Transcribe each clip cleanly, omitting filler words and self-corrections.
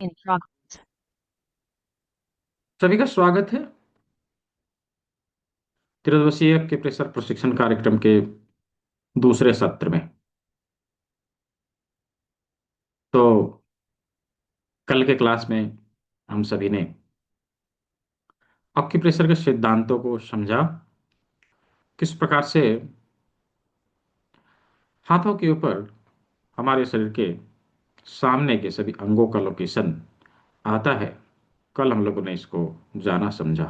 In progress. सभी का स्वागत है त्रिदिवसीय के प्रेशर प्रशिक्षण कार्यक्रम के दूसरे सत्र में। तो कल के क्लास में हम सभी ने ऑक्यूप्रेशर के सिद्धांतों को समझा, किस प्रकार से हाथों के ऊपर हमारे शरीर के सामने के सभी अंगों का लोकेशन आता है। कल हम लोगों ने इसको जाना समझा।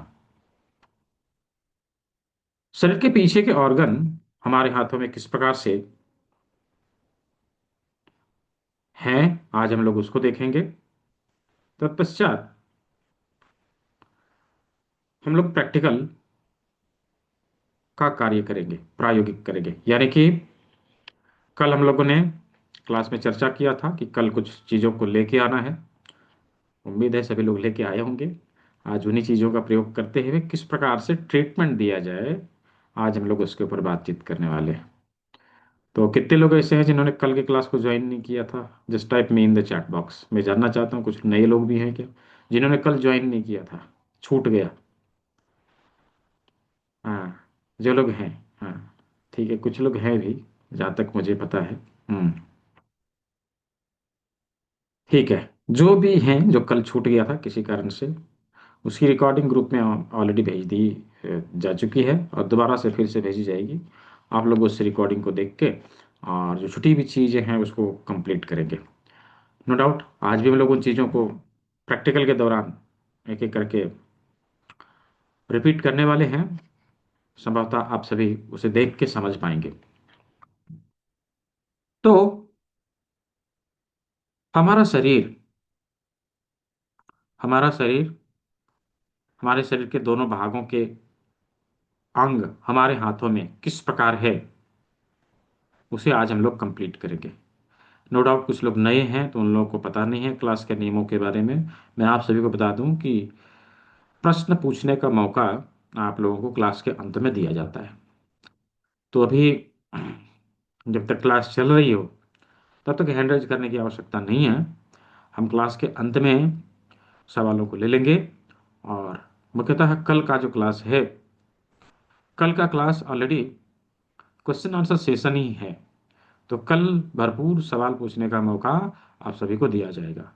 शरीर के पीछे के ऑर्गन हमारे हाथों में किस प्रकार से हैं, आज हम लोग उसको देखेंगे। तत्पश्चात हम लोग प्रैक्टिकल का कार्य करेंगे, प्रायोगिक करेंगे, यानी कि कल हम लोगों ने क्लास में चर्चा किया था कि कल कुछ चीज़ों को लेके आना है। उम्मीद है सभी लोग लेके आए होंगे। आज उन्हीं चीज़ों का प्रयोग करते हुए किस प्रकार से ट्रीटमेंट दिया जाए, आज हम लोग उसके ऊपर बातचीत करने वाले हैं। तो कितने लोग ऐसे हैं जिन्होंने कल की क्लास को ज्वाइन नहीं किया था? Just type me in the chat box. मैं जानना चाहता हूँ कुछ नए लोग भी हैं क्या जिन्होंने कल ज्वाइन नहीं किया था, छूट गया। हाँ, जो लोग हैं। हाँ, ठीक है, कुछ लोग हैं भी, जहाँ तक मुझे पता है। ठीक है। जो भी हैं, जो कल छूट गया था किसी कारण से, उसकी रिकॉर्डिंग ग्रुप में ऑलरेडी भेज दी जा चुकी है और दोबारा से फिर से भेजी जाएगी। आप लोग उस रिकॉर्डिंग को देख के और जो छुटी हुई चीज़ें हैं उसको कंप्लीट करेंगे। नो डाउट आज भी हम लोग उन चीज़ों को प्रैक्टिकल के दौरान एक एक करके रिपीट करने वाले हैं। संभवतः आप सभी उसे देख के समझ पाएंगे। तो हमारा शरीर हमारा शरीर हमारे शरीर के दोनों भागों के अंग हमारे हाथों में किस प्रकार है, उसे आज हम लोग कंप्लीट करेंगे। नो डाउट कुछ लोग नए हैं तो उन लोगों को पता नहीं है क्लास के नियमों के बारे में। मैं आप सभी को बता दूं कि प्रश्न पूछने का मौका आप लोगों को क्लास के अंत में दिया जाता है। तो अभी जब तक क्लास चल रही हो तब तक हैंड रेज करने की आवश्यकता नहीं है। हम क्लास के अंत में सवालों को ले लेंगे। और मुख्यतः कल का जो क्लास है, कल का class already question answer session ही है। तो कल भरपूर सवाल पूछने का मौका आप सभी को दिया जाएगा।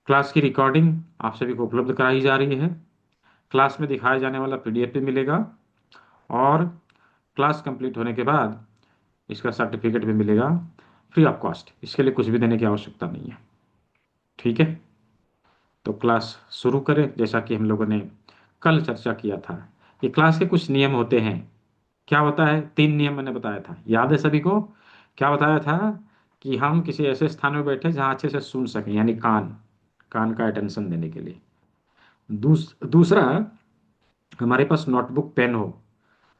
क्लास की रिकॉर्डिंग आप सभी को उपलब्ध कराई जा रही है। क्लास में दिखाया जाने वाला पीडीएफ भी मिलेगा और क्लास कंप्लीट होने के बाद इसका सर्टिफिकेट भी मिलेगा फ्री ऑफ कॉस्ट। इसके लिए कुछ भी देने की आवश्यकता नहीं है। ठीक है, तो क्लास शुरू करें। जैसा कि हम लोगों ने कल चर्चा किया था, ये क्लास के कुछ नियम होते हैं। क्या होता है? 3 नियम मैंने बताया था, याद है सभी को? क्या बताया था? कि हम किसी ऐसे स्थान में बैठे जहाँ अच्छे से सुन सकें, यानी कान कान का अटेंशन देने के लिए। दूसरा, हमारे पास नोटबुक पेन हो,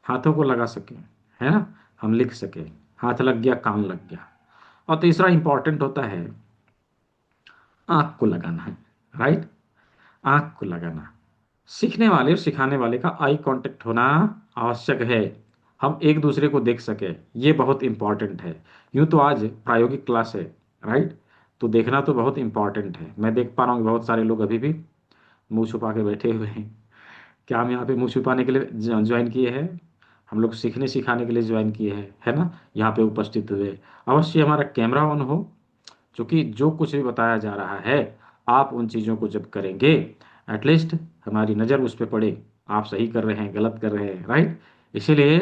हाथों को लगा सके, है ना, हम लिख सके। हाथ लग गया, कान लग गया। और तीसरा इंपॉर्टेंट होता है, आंख को लगाना है। राइट, आंख को लगाना। सीखने वाले और सिखाने वाले का आई कांटेक्ट होना आवश्यक है। हम एक दूसरे को देख सके, ये बहुत इंपॉर्टेंट है। यूं तो आज प्रायोगिक क्लास है, राइट, तो देखना तो बहुत इंपॉर्टेंट है। मैं देख पा रहा हूँ कि बहुत सारे लोग अभी भी मुंह छुपा के बैठे हुए हैं। क्या हम यहाँ पे मुंह छुपाने के लिए ज्वाइन किए हैं? हम लोग सीखने सिखाने के लिए ज्वाइन किए हैं, है ना? यहाँ पे उपस्थित हुए अवश्य हमारा कैमरा ऑन हो, क्योंकि जो कुछ भी बताया जा रहा है आप उन चीज़ों को जब करेंगे, एटलीस्ट हमारी नज़र उस पर पड़े, आप सही कर रहे हैं गलत कर रहे हैं, राइट। इसीलिए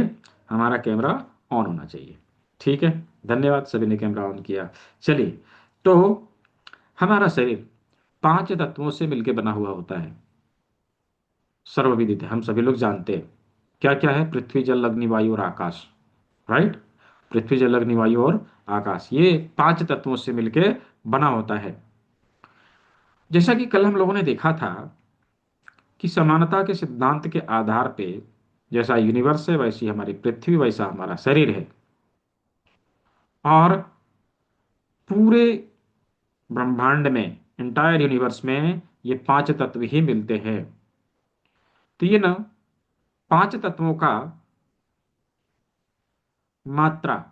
हमारा कैमरा ऑन होना चाहिए। ठीक है, धन्यवाद सभी ने कैमरा ऑन किया। चलिए, तो हमारा शरीर 5 तत्वों से मिलकर बना हुआ होता है। सर्वविदित है, हम सभी लोग जानते हैं। क्या क्या है? पृथ्वी, जल, अग्नि, वायु और आकाश। राइट, पृथ्वी, जल, अग्नि, वायु और आकाश, ये 5 तत्वों से मिलकर बना होता है। जैसा कि कल हम लोगों ने देखा था कि समानता के सिद्धांत के आधार पे जैसा यूनिवर्स है वैसी हमारी पृथ्वी, वैसा हमारा शरीर है। और पूरे ब्रह्मांड में, इंटायर यूनिवर्स में, ये 5 तत्व ही मिलते हैं। तो ये ना 5 तत्वों का मात्रा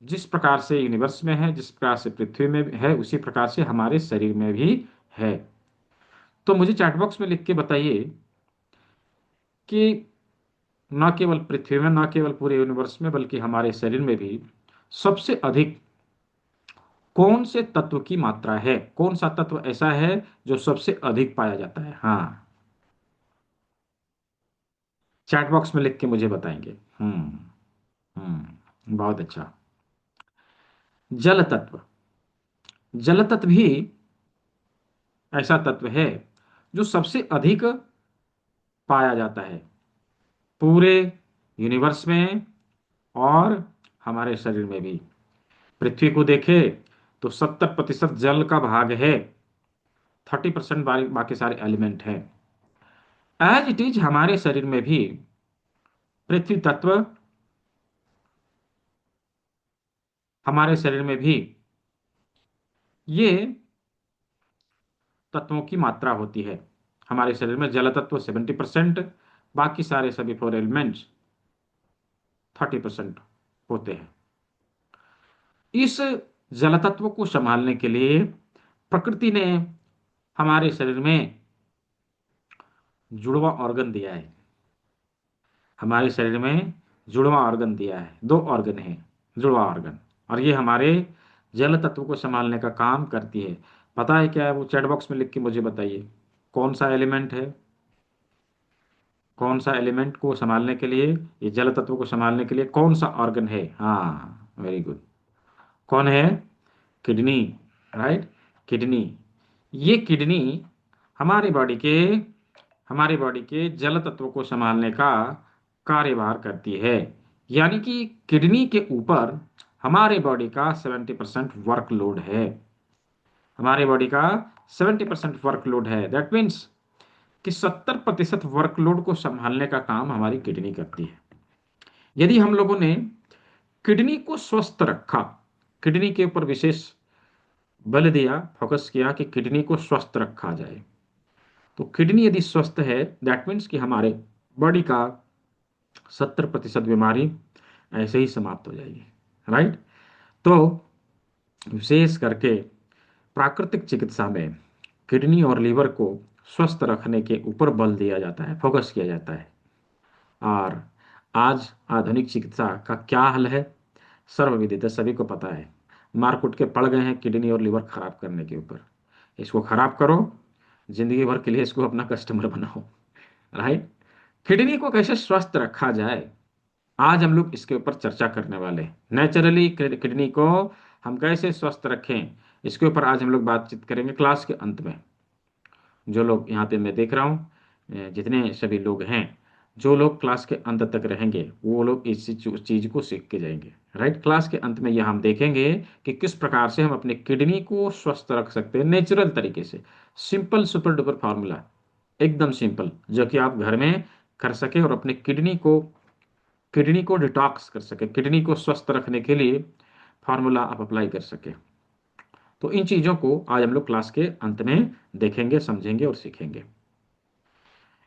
जिस प्रकार से यूनिवर्स में है, जिस प्रकार से पृथ्वी में है, उसी प्रकार से हमारे शरीर में भी है। तो मुझे चैट बॉक्स में लिख के बताइए कि न केवल पृथ्वी में, न केवल पूरे यूनिवर्स में, बल्कि हमारे शरीर में भी सबसे अधिक कौन से तत्व की मात्रा है, कौन सा तत्व ऐसा है जो सबसे अधिक पाया जाता है। हाँ, चैट बॉक्स में लिख के मुझे बताएंगे। बहुत अच्छा। जल तत्व। जल तत्व भी ऐसा तत्व है जो सबसे अधिक पाया जाता है पूरे यूनिवर्स में और हमारे शरीर में भी। पृथ्वी को देखें तो 70% जल का भाग है, 30% बाकी सारे एलिमेंट हैं। एज इट इज हमारे शरीर में भी पृथ्वी तत्व, हमारे शरीर में भी ये तत्वों की मात्रा होती है। हमारे शरीर में जल तत्व 70%, बाकी सारे सभी फोर एलिमेंट्स 30% होते हैं। इस जल तत्व को संभालने के लिए प्रकृति ने हमारे शरीर में जुड़वा ऑर्गन दिया है। हमारे शरीर में जुड़वा ऑर्गन दिया है, दो ऑर्गन है जुड़वा ऑर्गन, और ये हमारे जल तत्व को संभालने का काम करती है। पता है क्या है वो? चैट बॉक्स में लिख के मुझे बताइए कौन सा एलिमेंट है, कौन सा एलिमेंट को संभालने के लिए, ये जल तत्व को संभालने के लिए कौन सा ऑर्गन है। हाँ, वेरी गुड। कौन है? किडनी। Right, kidney. ये किडनी हमारे बॉडी के हमारे बॉडी के जल तत्व को संभालने का कार्यभार करती है। यानी कि किडनी के ऊपर हमारे बॉडी का 70% वर्कलोड है। हमारे बॉडी का 70% वर्कलोड है। दैट मीन्स कि 70% वर्कलोड को संभालने का काम हमारी किडनी करती है। यदि हम लोगों ने किडनी को स्वस्थ रखा, किडनी के ऊपर विशेष बल दिया, फोकस किया कि किडनी को स्वस्थ रखा जाए, तो किडनी यदि स्वस्थ है, दैट मीन्स कि हमारे बॉडी का 70% बीमारी ऐसे ही समाप्त हो जाएगी। राइट। तो विशेष करके प्राकृतिक चिकित्सा में किडनी और लीवर को स्वस्थ रखने के ऊपर बल दिया जाता है, फोकस किया जाता है। और आज आधुनिक चिकित्सा का क्या हल है, सर्वविदित है, सभी को पता है। मार कुट के पड़ गए हैं किडनी और लीवर खराब करने के ऊपर। इसको खराब करो, जिंदगी भर के लिए इसको अपना कस्टमर बनाओ। राइट। किडनी को कैसे स्वस्थ रखा जाए, आज हम लोग इसके ऊपर चर्चा करने वाले हैं। नेचुरली किडनी को हम कैसे स्वस्थ रखें, इसके ऊपर आज हम लोग बातचीत करेंगे क्लास के अंत में। जो लोग यहाँ पे मैं देख रहा हूँ, जितने सभी लोग हैं, जो लोग क्लास के अंत तक रहेंगे वो लोग इस चीज को सीख के जाएंगे। राइट। क्लास के अंत में यह हम देखेंगे कि किस प्रकार से हम अपने किडनी को स्वस्थ रख सकते हैं नेचुरल तरीके से। सिंपल सुपर डुपर फॉर्मूला, एकदम सिंपल, जो कि आप घर में कर सके और अपने किडनी को डिटॉक्स कर सके, किडनी को स्वस्थ रखने के लिए फार्मूला आप अप्लाई कर सके। तो इन चीजों को आज हम लोग क्लास के अंत में देखेंगे, समझेंगे और सीखेंगे।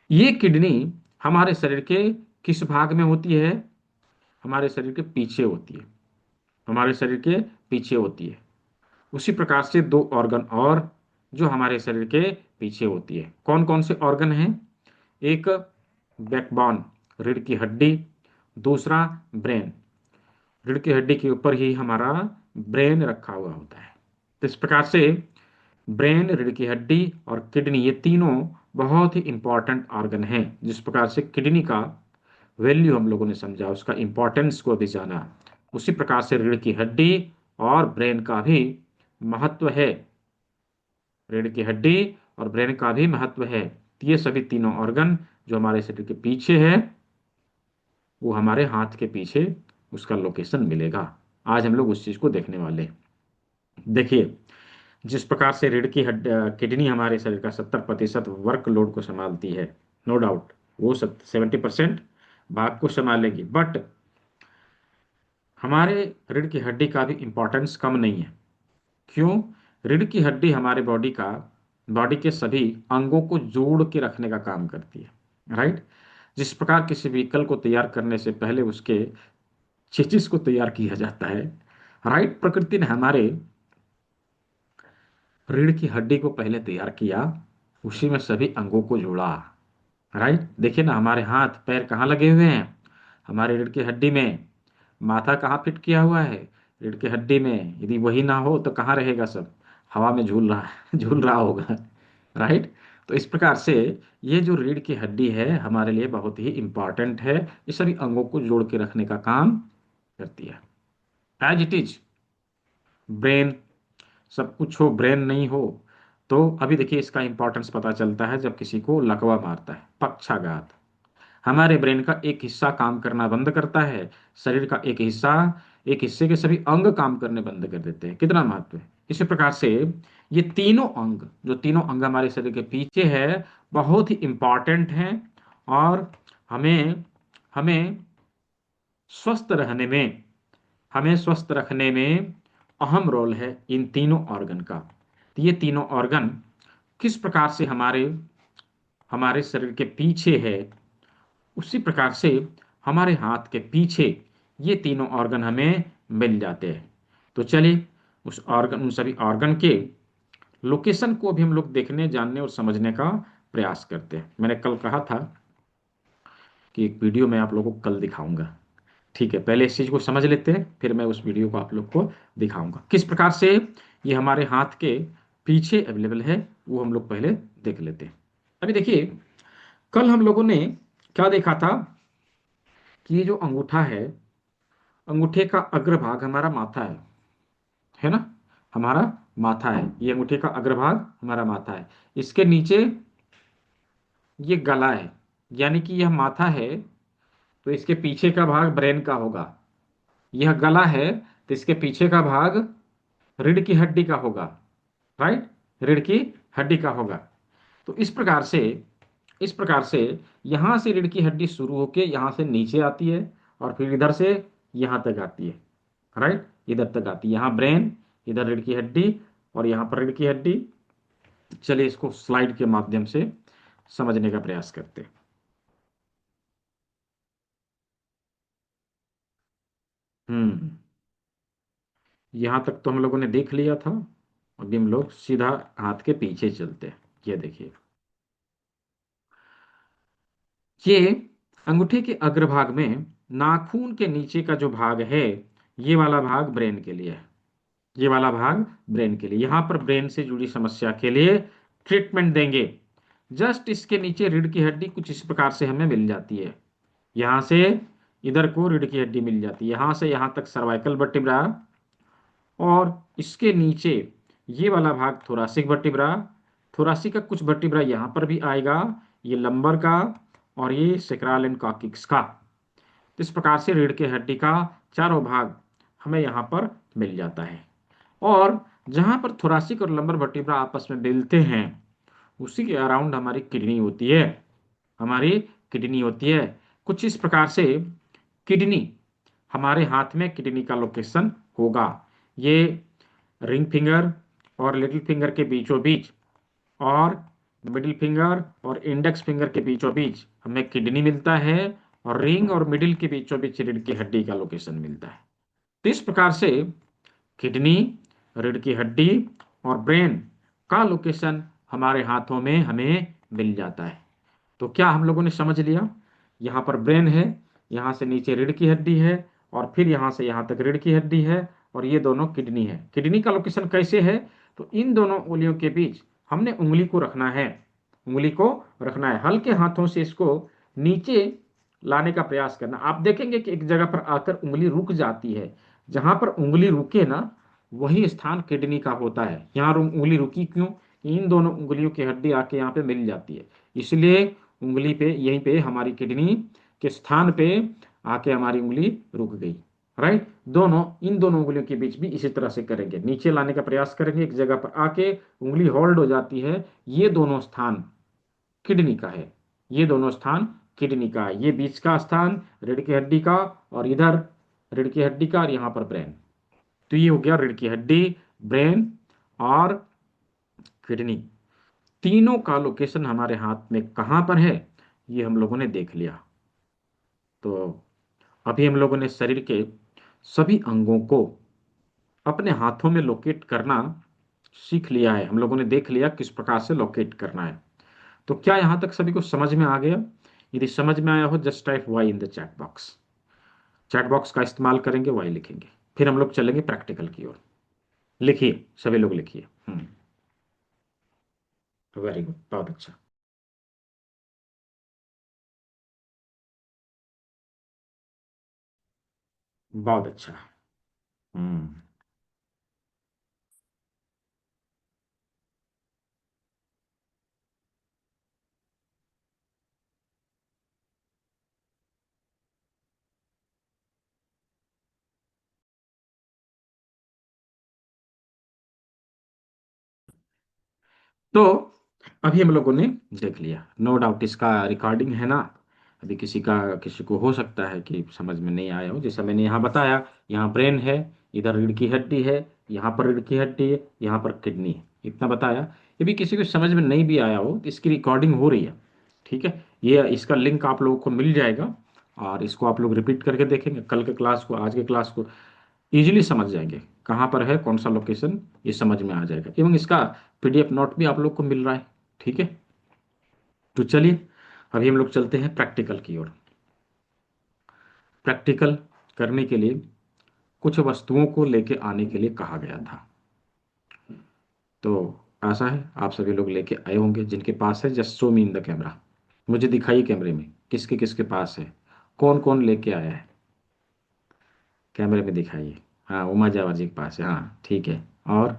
ये किडनी हमारे शरीर के किस भाग में होती है? हमारे शरीर के पीछे होती है। हमारे शरीर के पीछे होती है। उसी प्रकार से दो ऑर्गन और जो हमारे शरीर के पीछे होती है। कौन कौन से ऑर्गन हैं? एक बैकबोन, रीढ़ की हड्डी। दूसरा ब्रेन, रीढ़ की हड्डी के ऊपर ही हमारा ब्रेन रखा हुआ होता है। तो इस प्रकार से ब्रेन, रीढ़ की हड्डी और किडनी, ये तीनों बहुत ही इंपॉर्टेंट ऑर्गन हैं। जिस प्रकार से किडनी का वैल्यू हम लोगों ने समझा, उसका इंपॉर्टेंस को भी जाना, उसी प्रकार से रीढ़ की हड्डी और ब्रेन का भी महत्व है। रीढ़ की हड्डी और ब्रेन का भी महत्व है। तो ये सभी तीनों ऑर्गन जो हमारे शरीर के पीछे है, वो हमारे हाथ के पीछे उसका लोकेशन मिलेगा। आज हम लोग उस चीज को देखने वाले हैं। देखिए, जिस प्रकार से रीढ़ की हड्डी, किडनी हमारे शरीर का 70% वर्कलोड को संभालती है, नो डाउट वो 70% भाग को संभालेगी, बट हमारे रीढ़ की हड्डी का भी इंपॉर्टेंस कम नहीं है। क्यों? रीढ़ की हड्डी हमारे बॉडी के सभी अंगों को जोड़ के रखने का काम करती है। राइट। जिस प्रकार किसी व्हीकल को तैयार करने से पहले उसके चेसिस को तैयार किया जाता है, राइट। प्रकृति ने हमारे रीढ़ की हड्डी को पहले तैयार किया, उसी में सभी अंगों को जोड़ा। राइट, देखिए ना, हमारे हाथ पैर कहाँ लगे हुए हैं? हमारे रीढ़ की हड्डी में। माथा कहाँ फिट किया हुआ है? रीढ़ की हड्डी में। यदि वही ना हो तो कहाँ रहेगा सब? हवा में झूल रहा झूल रहा होगा। राइट। तो इस प्रकार से ये जो रीढ़ की हड्डी है हमारे लिए बहुत ही इंपॉर्टेंट है। ये सभी अंगों को जोड़ के रखने का काम करती है। एज इट इज ब्रेन, सब कुछ हो, ब्रेन नहीं हो तो अभी देखिए इसका इंपॉर्टेंस पता चलता है जब किसी को लकवा मारता है, पक्षाघात। हमारे ब्रेन का एक हिस्सा काम करना बंद करता है, शरीर का एक हिस्सा, एक हिस्से के सभी अंग काम करने बंद कर देते हैं। कितना महत्व है! इसी प्रकार से ये तीनों अंग, जो तीनों अंग हमारे शरीर के पीछे है, बहुत ही इंपॉर्टेंट हैं। और हमें हमें स्वस्थ रहने में, हमें स्वस्थ रखने में अहम रोल है इन तीनों ऑर्गन का। तो ये तीनों ऑर्गन किस प्रकार से हमारे हमारे शरीर के पीछे है, उसी प्रकार से हमारे हाथ के पीछे ये तीनों ऑर्गन हमें मिल जाते हैं। तो चलिए उन सभी ऑर्गन के लोकेशन को भी हम लोग देखने, जानने और समझने का प्रयास करते हैं। मैंने कल कहा था कि एक वीडियो मैं आप लोगों को कल दिखाऊंगा। ठीक है, पहले इस चीज को समझ लेते हैं, फिर मैं उस वीडियो को आप लोग को दिखाऊंगा किस प्रकार से ये हमारे हाथ के पीछे अवेलेबल है। वो हम लोग पहले देख लेते हैं। अभी देखिए, कल हम लोगों ने क्या देखा था कि ये जो अंगूठा है, अंगूठे का अग्रभाग हमारा माथा है ना, हमारा माथा है। ये अंगूठे का अग्रभाग हमारा माथा है। इसके नीचे ये गला है, यानी कि यह माथा है तो इसके पीछे का भाग ब्रेन का होगा। यह गला है तो इसके पीछे का भाग रीढ़ की हड्डी का होगा। राइट, रीढ़ की हड्डी का होगा। तो इस प्रकार से यहां से रीढ़ की हड्डी शुरू होके यहां से नीचे आती है और फिर इधर से यहां तक आती है। राइट, इधर तक आती है। यहाँ ब्रेन, इधर रीढ़ की हड्डी और यहाँ पर रीढ़ की हड्डी। चलिए इसको स्लाइड के माध्यम से समझने का प्रयास करते हैं। हम्म, यहां तक तो हम लोगों ने देख लिया था। अभी हम लोग सीधा हाथ के पीछे चलते हैं। ये देखिए, ये अंगूठे के अग्रभाग में नाखून के नीचे का जो भाग है, ये वाला भाग ब्रेन के लिए है। ये वाला भाग ब्रेन के लिए, यहां पर ब्रेन से जुड़ी समस्या के लिए ट्रीटमेंट देंगे। जस्ट इसके नीचे रीढ़ की हड्डी कुछ इस प्रकार से हमें मिल जाती है। यहां से इधर को रीढ़ की हड्डी मिल जाती है, यहां से यहां तक सर्वाइकल वर्टिब्रा, और इसके नीचे ये वाला भाग थोरासिक वर्टिब्रा। थोरासिक का कुछ वर्टिब्रा यहाँ पर भी आएगा, ये लंबर का और ये सेक्रल एंड कॉक्सिक्स का। तो इस प्रकार से रीढ़ की हड्डी का चारों भाग हमें यहाँ पर मिल जाता है। और जहाँ पर थोरासिक और लंबर वर्टिब्रा आपस में मिलते हैं, उसी के अराउंड हमारी किडनी होती है। हमारी किडनी होती है। कुछ इस प्रकार से किडनी, हमारे हाथ में किडनी का लोकेशन होगा। ये रिंग फिंगर और लिटिल फिंगर के बीचों बीच, और मिडिल फिंगर और इंडेक्स फिंगर के बीचों बीच हमें किडनी मिलता है, और रिंग और मिडिल के बीचों बीच रीढ़ की हड्डी का लोकेशन मिलता है। तो इस प्रकार से किडनी, रीढ़ की हड्डी और ब्रेन का लोकेशन हमारे हाथों में हमें मिल जाता है। तो क्या हम लोगों ने समझ लिया? यहाँ पर ब्रेन है, यहाँ से नीचे रीढ़ की हड्डी है, और फिर यहाँ से यहाँ तक रीढ़ की हड्डी है, और ये दोनों किडनी है। किडनी का लोकेशन कैसे है? तो इन दोनों उंगलियों के बीच हमने उंगली को रखना है। उंगली को रखना है, हल्के हाथों से इसको नीचे लाने का प्रयास करना। आप देखेंगे कि एक जगह पर आकर उंगली रुक जाती है। जहां पर उंगली रुके ना, वही स्थान किडनी का होता है। यहाँ उंगली रुकी क्यों? इन दोनों उंगलियों की हड्डी आके यहाँ पे मिल जाती है, इसलिए उंगली पे, यहीं पे हमारी किडनी के स्थान पे आके हमारी उंगली रुक गई। राइट, दोनों, इन दोनों उंगलियों के बीच भी इसी तरह से करेंगे, नीचे लाने का प्रयास करेंगे, एक जगह पर आके उंगली होल्ड हो जाती है। ये दोनों स्थान किडनी का है। ये दोनों स्थान किडनी का है। ये बीच का स्थान रीढ़ की हड्डी का, और इधर रीढ़ की हड्डी का, और यहाँ पर ब्रेन। तो ये हो गया रीढ़ की हड्डी, ब्रेन और किडनी। तीनों का लोकेशन हमारे हाथ में कहाँ पर है, ये हम लोगों ने देख लिया। तो अभी हम लोगों ने शरीर के सभी अंगों को अपने हाथों में लोकेट करना सीख लिया है, हम लोगों ने देख लिया किस प्रकार से लोकेट करना है। तो क्या यहां तक सभी को समझ में आ गया? यदि समझ में आया हो, just type Y in the chat box. Chat box का इस्तेमाल करेंगे, वाई लिखेंगे। फिर हम लोग चलेंगे प्रैक्टिकल की ओर। लिखिए, सभी लोग लिखिए। वेरी गुड, बहुत अच्छा। बहुत अच्छा। हम्म। तो अभी हम लोगों ने देख लिया, नो डाउट इसका रिकॉर्डिंग है ना। अभी किसी को हो सकता है कि समझ में नहीं आया हो, जैसा मैंने यहाँ बताया। यहाँ ब्रेन है, इधर रीढ़ की हड्डी है, यहाँ पर रीढ़ की हड्डी है, यहाँ पर किडनी है, इतना बताया। ये भी किसी को समझ में नहीं भी आया हो तो इसकी रिकॉर्डिंग हो रही है, ठीक है। ये इसका लिंक आप लोगों को मिल जाएगा, और इसको आप लोग रिपीट करके देखेंगे, कल के क्लास को, आज के क्लास को इजीली समझ जाएंगे। कहाँ पर है, कौन सा लोकेशन, ये समझ में आ जाएगा। एवं इसका पीडीएफ नोट भी आप लोग को मिल रहा है, ठीक है। तो चलिए, अभी हम लोग चलते हैं प्रैक्टिकल की ओर। प्रैक्टिकल करने के लिए कुछ वस्तुओं को लेके आने के लिए कहा गया था। तो आशा है आप सभी लोग लेके आए होंगे, जिनके पास है just show me in the camera. मुझे दिखाइए कैमरे में किसके किसके पास है, कौन कौन लेके आया है, कैमरे में दिखाइए। हाँ, उमा जावर जी के पास है, हाँ ठीक है। और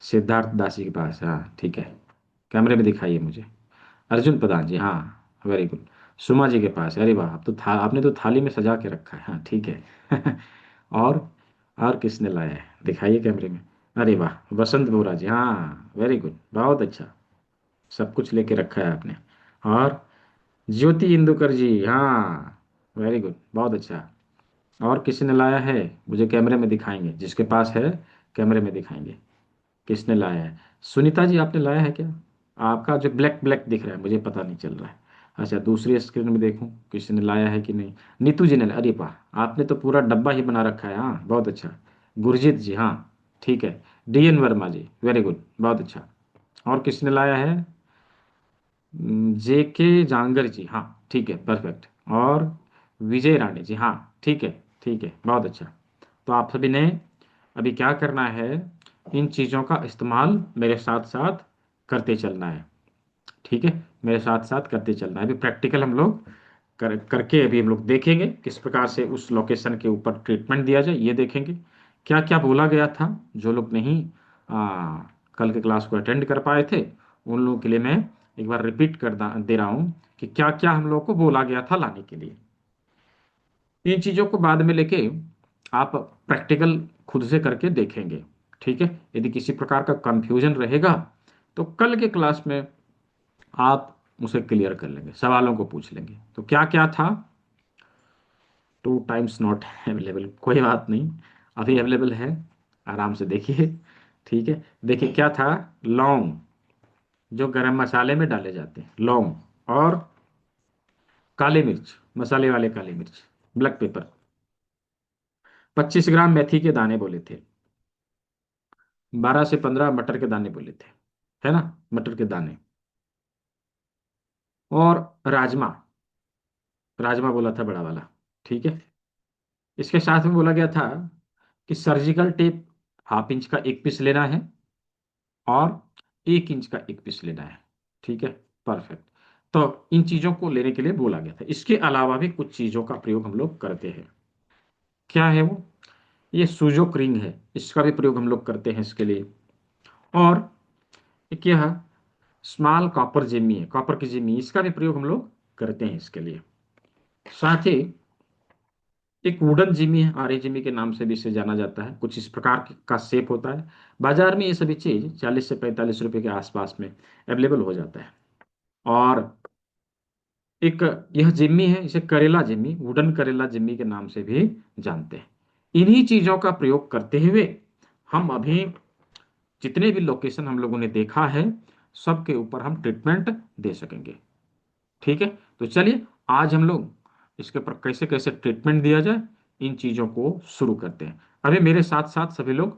सिद्धार्थ दासी के पास है, हाँ ठीक है। कैमरे में दिखाइए मुझे। अर्जुन प्रधान जी, हाँ वेरी गुड। सुमा जी के पास है, अरे वाह, अब तो आपने तो थाली में सजा के रखा है, हाँ ठीक है। और और किसने लाया है, दिखाइए कैमरे में। अरे वाह, वसंत बोरा जी, हाँ वेरी गुड, बहुत अच्छा। सब कुछ लेके रखा है आपने। और ज्योति इंदुकर जी, हाँ वेरी गुड, बहुत अच्छा। और किसी ने लाया है, मुझे कैमरे में दिखाएंगे, जिसके पास है कैमरे में दिखाएंगे किसने लाया है। सुनीता जी, आपने लाया है क्या? आपका जो ब्लैक ब्लैक दिख रहा है, मुझे पता नहीं चल रहा है। अच्छा, दूसरी स्क्रीन में देखूं किसी ने लाया है कि नहीं। नीतू जी ने, अरे वाह, आपने तो पूरा डब्बा ही बना रखा है, हाँ बहुत अच्छा। गुरजीत जी, हाँ ठीक है। डीएन वर्मा जी, वेरी गुड, बहुत अच्छा। और किसने लाया है? जेके जांगर जी, हाँ ठीक है, परफेक्ट। और विजय राणे जी, हाँ ठीक है, बहुत अच्छा। तो आप सभी ने अभी क्या करना है, इन चीज़ों का इस्तेमाल मेरे साथ साथ करते चलना है, ठीक है। मेरे साथ साथ करते चलना है। अभी प्रैक्टिकल हम लोग करके अभी हम लोग देखेंगे किस प्रकार से उस लोकेशन के ऊपर ट्रीटमेंट दिया जाए, ये देखेंगे। क्या क्या बोला गया था, जो लोग नहीं आ, कल के क्लास को अटेंड कर पाए थे, उन लोगों के लिए मैं एक बार रिपीट दे रहा हूँ कि क्या क्या हम लोगों को बोला गया था लाने के लिए। इन चीज़ों को बाद में लेके आप प्रैक्टिकल खुद से करके देखेंगे, ठीक है। यदि किसी प्रकार का कंफ्यूजन रहेगा तो कल के क्लास में आप उसे क्लियर कर लेंगे, सवालों को पूछ लेंगे। तो क्या क्या था? टू टाइम्स नॉट अवेलेबल, कोई बात नहीं, अभी अवेलेबल है, आराम से देखिए, ठीक है। देखिए क्या था, लौंग, जो गरम मसाले में डाले जाते हैं, लौंग। और काली मिर्च, मसाले वाले काली मिर्च, ब्लैक पेपर। 25 ग्राम मेथी के दाने बोले थे। 12 से 15 मटर के दाने बोले थे, है ना, मटर के दाने। और राजमा, राजमा बोला था बड़ा वाला, ठीक है। इसके साथ में बोला गया था कि सर्जिकल टेप ½ इंच का एक पीस लेना है, और 1 इंच का एक पीस लेना है, ठीक है, परफेक्ट। तो इन चीजों को लेने के लिए बोला गया था। इसके अलावा भी कुछ चीजों का प्रयोग हम लोग करते हैं। क्या है वो? ये सूजोक रिंग है, इसका भी प्रयोग हम लोग करते हैं इसके लिए। और एक यह स्मॉल कॉपर जेमी है, कॉपर की जेमी, इसका भी प्रयोग हम लोग करते हैं इसके लिए। साथ ही एक वुडन जिमी है, आर्य जिमी के नाम से भी इसे जाना जाता है, कुछ इस प्रकार का शेप होता है। बाजार में ये सभी चीज 40 से 45 रुपए के आसपास में अवेलेबल हो जाता है। और एक यह जिम्मी है, इसे करेला जिम्मी, वुडन करेला जिम्मी के नाम से भी जानते हैं। इन्हीं चीजों का प्रयोग करते हुए हम अभी जितने भी लोकेशन हम लोगों ने देखा है, सबके ऊपर हम ट्रीटमेंट दे सकेंगे, ठीक है। तो चलिए, आज हम लोग इसके ऊपर कैसे कैसे ट्रीटमेंट दिया जाए, इन चीजों को शुरू करते हैं। अभी मेरे साथ साथ सभी लोग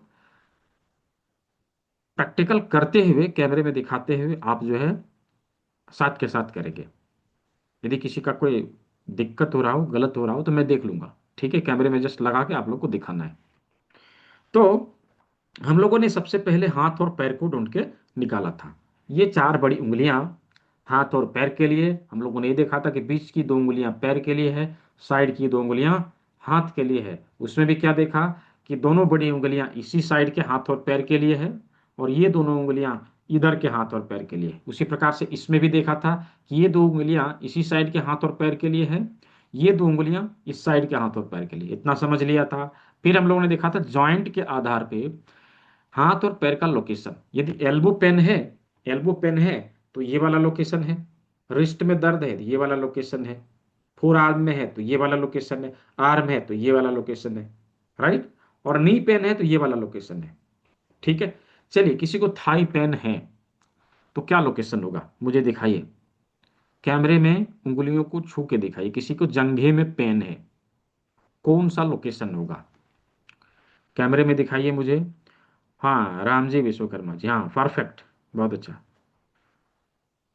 प्रैक्टिकल करते हुए कैमरे में दिखाते हुए आप जो है साथ के साथ करेंगे। यदि किसी का कोई दिक्कत हो रहा हो, गलत हो रहा हो, तो मैं देख लूंगा। ठीक है, कैमरे में जस्ट लगा के आप लोग को दिखाना है। तो हम लोगों ने सबसे पहले हाथ और पैर को ढूंढ के निकाला था। ये चार बड़ी उंगलियां हाथ और पैर के लिए, हम लोगों ने ये देखा था कि बीच की दो उंगलियां पैर के लिए है, साइड की दो उंगलियां हाथ के लिए है। उसमें भी क्या देखा कि दोनों बड़ी उंगलियां इसी साइड के हाथ और पैर के लिए है, और ये दोनों उंगलियां इधर के हाथ और पैर के लिए। उसी प्रकार से इसमें भी देखा था कि ये दो उंगलियां इसी साइड के हाथ और पैर के लिए है, ये दो उंगलियां इस साइड के हाथ और पैर के लिए। इतना समझ लिया था। फिर हम लोगों ने देखा था जॉइंट के आधार पे हाथ और पैर का लोकेशन। यदि एल्बो पेन है तो ये वाला लोकेशन है। रिस्ट में दर्द है तो ये वाला लोकेशन है। फोर आर्म में है तो ये वाला लोकेशन है। आर्म है तो ये वाला लोकेशन है। राइट। और नी पेन है तो ये वाला लोकेशन है। ठीक है। चलिए, किसी को थाई पेन है तो क्या लोकेशन होगा, मुझे दिखाइए। कैमरे में उंगलियों को छू के दिखाइए। किसी को जंघे में पेन है, कौन सा लोकेशन होगा? कैमरे में दिखाइए मुझे। हाँ, रामजी विश्वकर्मा जी, हाँ परफेक्ट, बहुत अच्छा।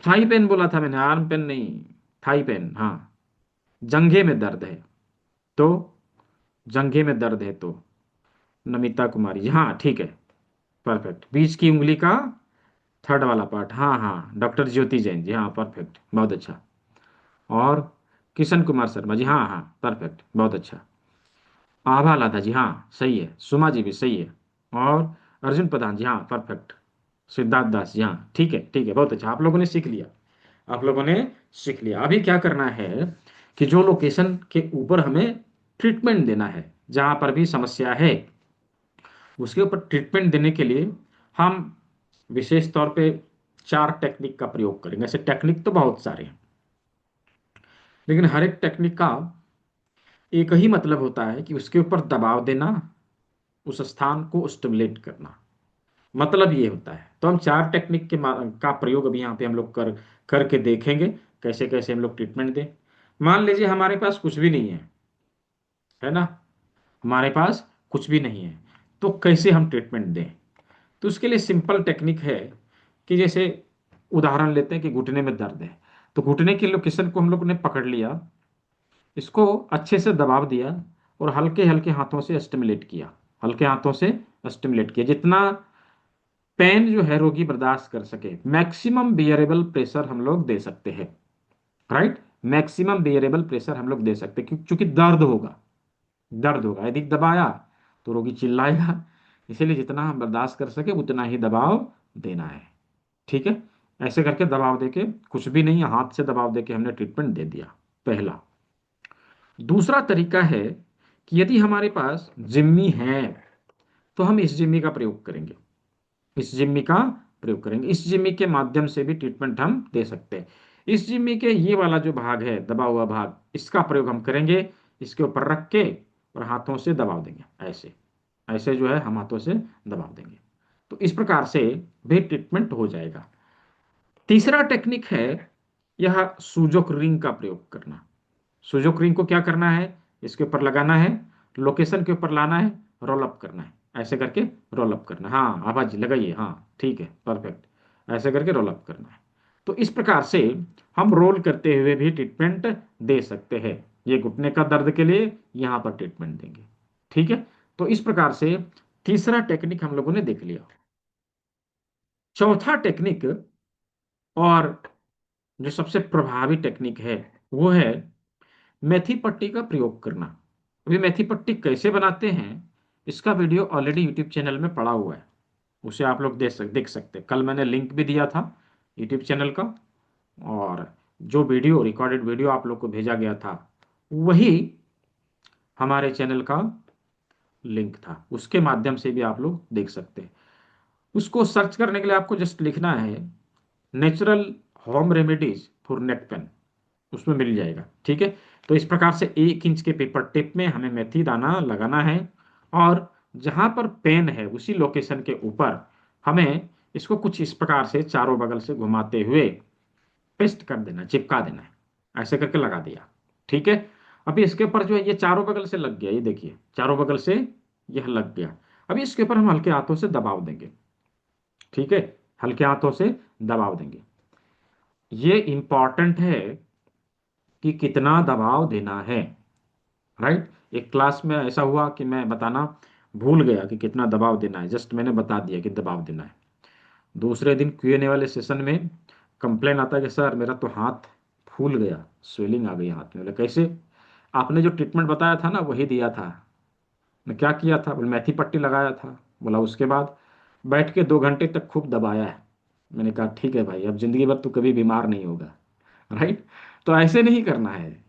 थाई पेन बोला था मैंने, आर्म पेन नहीं। थाई पेन, हाँ। जंघे में दर्द है तो, जंघे में दर्द है तो नमिता कुमारी जी, हाँ ठीक है, परफेक्ट। बीच की उंगली का थर्ड वाला पार्ट, हाँ हाँ, डॉक्टर ज्योति जैन जी, हाँ परफेक्ट, बहुत अच्छा। और किशन कुमार शर्मा जी, हाँ हाँ परफेक्ट, बहुत अच्छा। आभा लादा जी, हाँ सही है। सुमा जी भी सही है। और अर्जुन प्रधान जी, हाँ परफेक्ट। सिद्धार्थ दास जी, हाँ ठीक है, ठीक है, बहुत अच्छा, आप लोगों ने सीख लिया। आप लोगों ने सीख लिया। अभी क्या करना है कि जो लोकेशन के ऊपर हमें ट्रीटमेंट देना है, जहां पर भी समस्या है उसके ऊपर ट्रीटमेंट देने के लिए हम विशेष तौर पे चार टेक्निक का प्रयोग करेंगे। ऐसे टेक्निक तो बहुत सारे हैं, लेकिन हर एक टेक्निक का एक ही मतलब होता है कि उसके ऊपर दबाव देना, उस स्थान को स्टिमुलेट करना, मतलब ये होता है। तो हम चार टेक्निक का प्रयोग अभी यहाँ पे हम लोग करके देखेंगे कैसे कैसे हम लोग ट्रीटमेंट दें। मान लीजिए हमारे पास कुछ भी नहीं है ना, हमारे पास कुछ भी नहीं है, तो कैसे हम ट्रीटमेंट दें? तो उसके लिए सिंपल टेक्निक है कि जैसे उदाहरण लेते हैं कि घुटने में दर्द है, तो घुटने की लोकेशन को हम लोग ने पकड़ लिया, इसको अच्छे से दबाव दिया और हल्के हल्के हाथों से स्टिमुलेट किया। हल्के हाथों से स्टिमुलेट किया, जितना पेन जो है रोगी बर्दाश्त कर सके, मैक्सिमम बियरेबल प्रेशर हम लोग दे सकते हैं। राइट। मैक्सिमम बियरेबल प्रेशर हम लोग दे सकते हैं, क्योंकि दर्द होगा। दर्द होगा, यदि दबाया तो रोगी चिल्लाएगा। इसीलिए जितना हम बर्दाश्त कर सके उतना ही दबाव देना है। ठीक है। ऐसे करके दबाव देके, कुछ भी नहीं, हाथ से दबाव देके हमने ट्रीटमेंट दे दिया, पहला। दूसरा तरीका है कि यदि हमारे पास जिम्मी है तो हम इस जिम्मी का प्रयोग करेंगे। इस जिम्मी का प्रयोग करेंगे, इस जिम्मी के माध्यम से भी ट्रीटमेंट हम दे सकते हैं। इस जिम्मी के ये वाला जो भाग है, दबा हुआ भाग, इसका प्रयोग हम करेंगे। इसके ऊपर रख के और हाथों से दबाव देंगे, ऐसे ऐसे जो है हम हाथों से दबाव देंगे। तो इस प्रकार से भी ट्रीटमेंट हो जाएगा। तीसरा टेक्निक है यह सूजोक रिंग का प्रयोग करना। सूजोक रिंग को क्या करना है, इसके ऊपर लगाना है, लोकेशन के ऊपर लाना है, रोल अप करना है, ऐसे करके रोल अप करना है। हाँ आवाज जी लगाइए, हाँ ठीक है, परफेक्ट। ऐसे करके रोल अप करना है। तो इस प्रकार से हम रोल करते हुए भी ट्रीटमेंट दे सकते हैं। ये घुटने का दर्द के लिए यहां पर ट्रीटमेंट देंगे। ठीक है। तो इस प्रकार से तीसरा टेक्निक हम लोगों ने देख लिया। चौथा टेक्निक, और जो सबसे प्रभावी टेक्निक है, वो है मेथी पट्टी का प्रयोग करना। अभी मेथी पट्टी कैसे बनाते हैं इसका वीडियो ऑलरेडी यूट्यूब चैनल में पड़ा हुआ है, उसे आप लोग देख सकते हैं। कल मैंने लिंक भी दिया था यूट्यूब चैनल का, और जो वीडियो, रिकॉर्डेड वीडियो आप लोग को भेजा गया था, वही हमारे चैनल का लिंक था, उसके माध्यम से भी आप लोग देख सकते हैं। उसको सर्च करने के लिए आपको जस्ट लिखना है natural home remedies for neck pain, उसमें मिल जाएगा। ठीक है। तो इस प्रकार से 1 इंच के पेपर टिप में हमें मेथी दाना लगाना है, और जहां पर पेन है उसी लोकेशन के ऊपर हमें इसको कुछ इस प्रकार से चारों बगल से घुमाते हुए पेस्ट कर देना, चिपका देना है, ऐसे करके लगा दिया। ठीक है। अभी इसके ऊपर जो है ये चारों बगल से लग गया, ये देखिए चारों बगल से यह लग गया। अभी इसके ऊपर हम हल्के हाथों से दबाव देंगे। ठीक है, हल्के हाथों से दबाव देंगे। ये इंपॉर्टेंट है कि कितना दबाव देना है। राइट, एक क्लास में ऐसा हुआ कि मैं बताना भूल गया कि कितना दबाव देना है, जस्ट मैंने बता दिया कि दबाव देना है। दूसरे दिन Q&A वाले सेशन में कंप्लेन आता है कि सर मेरा तो हाथ फूल गया, स्वेलिंग आ गई हाथ में। बोले कैसे? आपने जो ट्रीटमेंट बताया था ना वही दिया था। मैं क्या किया था? बोले मेथी पट्टी लगाया था। बोला उसके बाद? बैठ के 2 घंटे तक खूब दबाया है। मैंने कहा ठीक है भाई, अब जिंदगी भर तू कभी बीमार नहीं होगा। राइट, तो ऐसे नहीं करना है।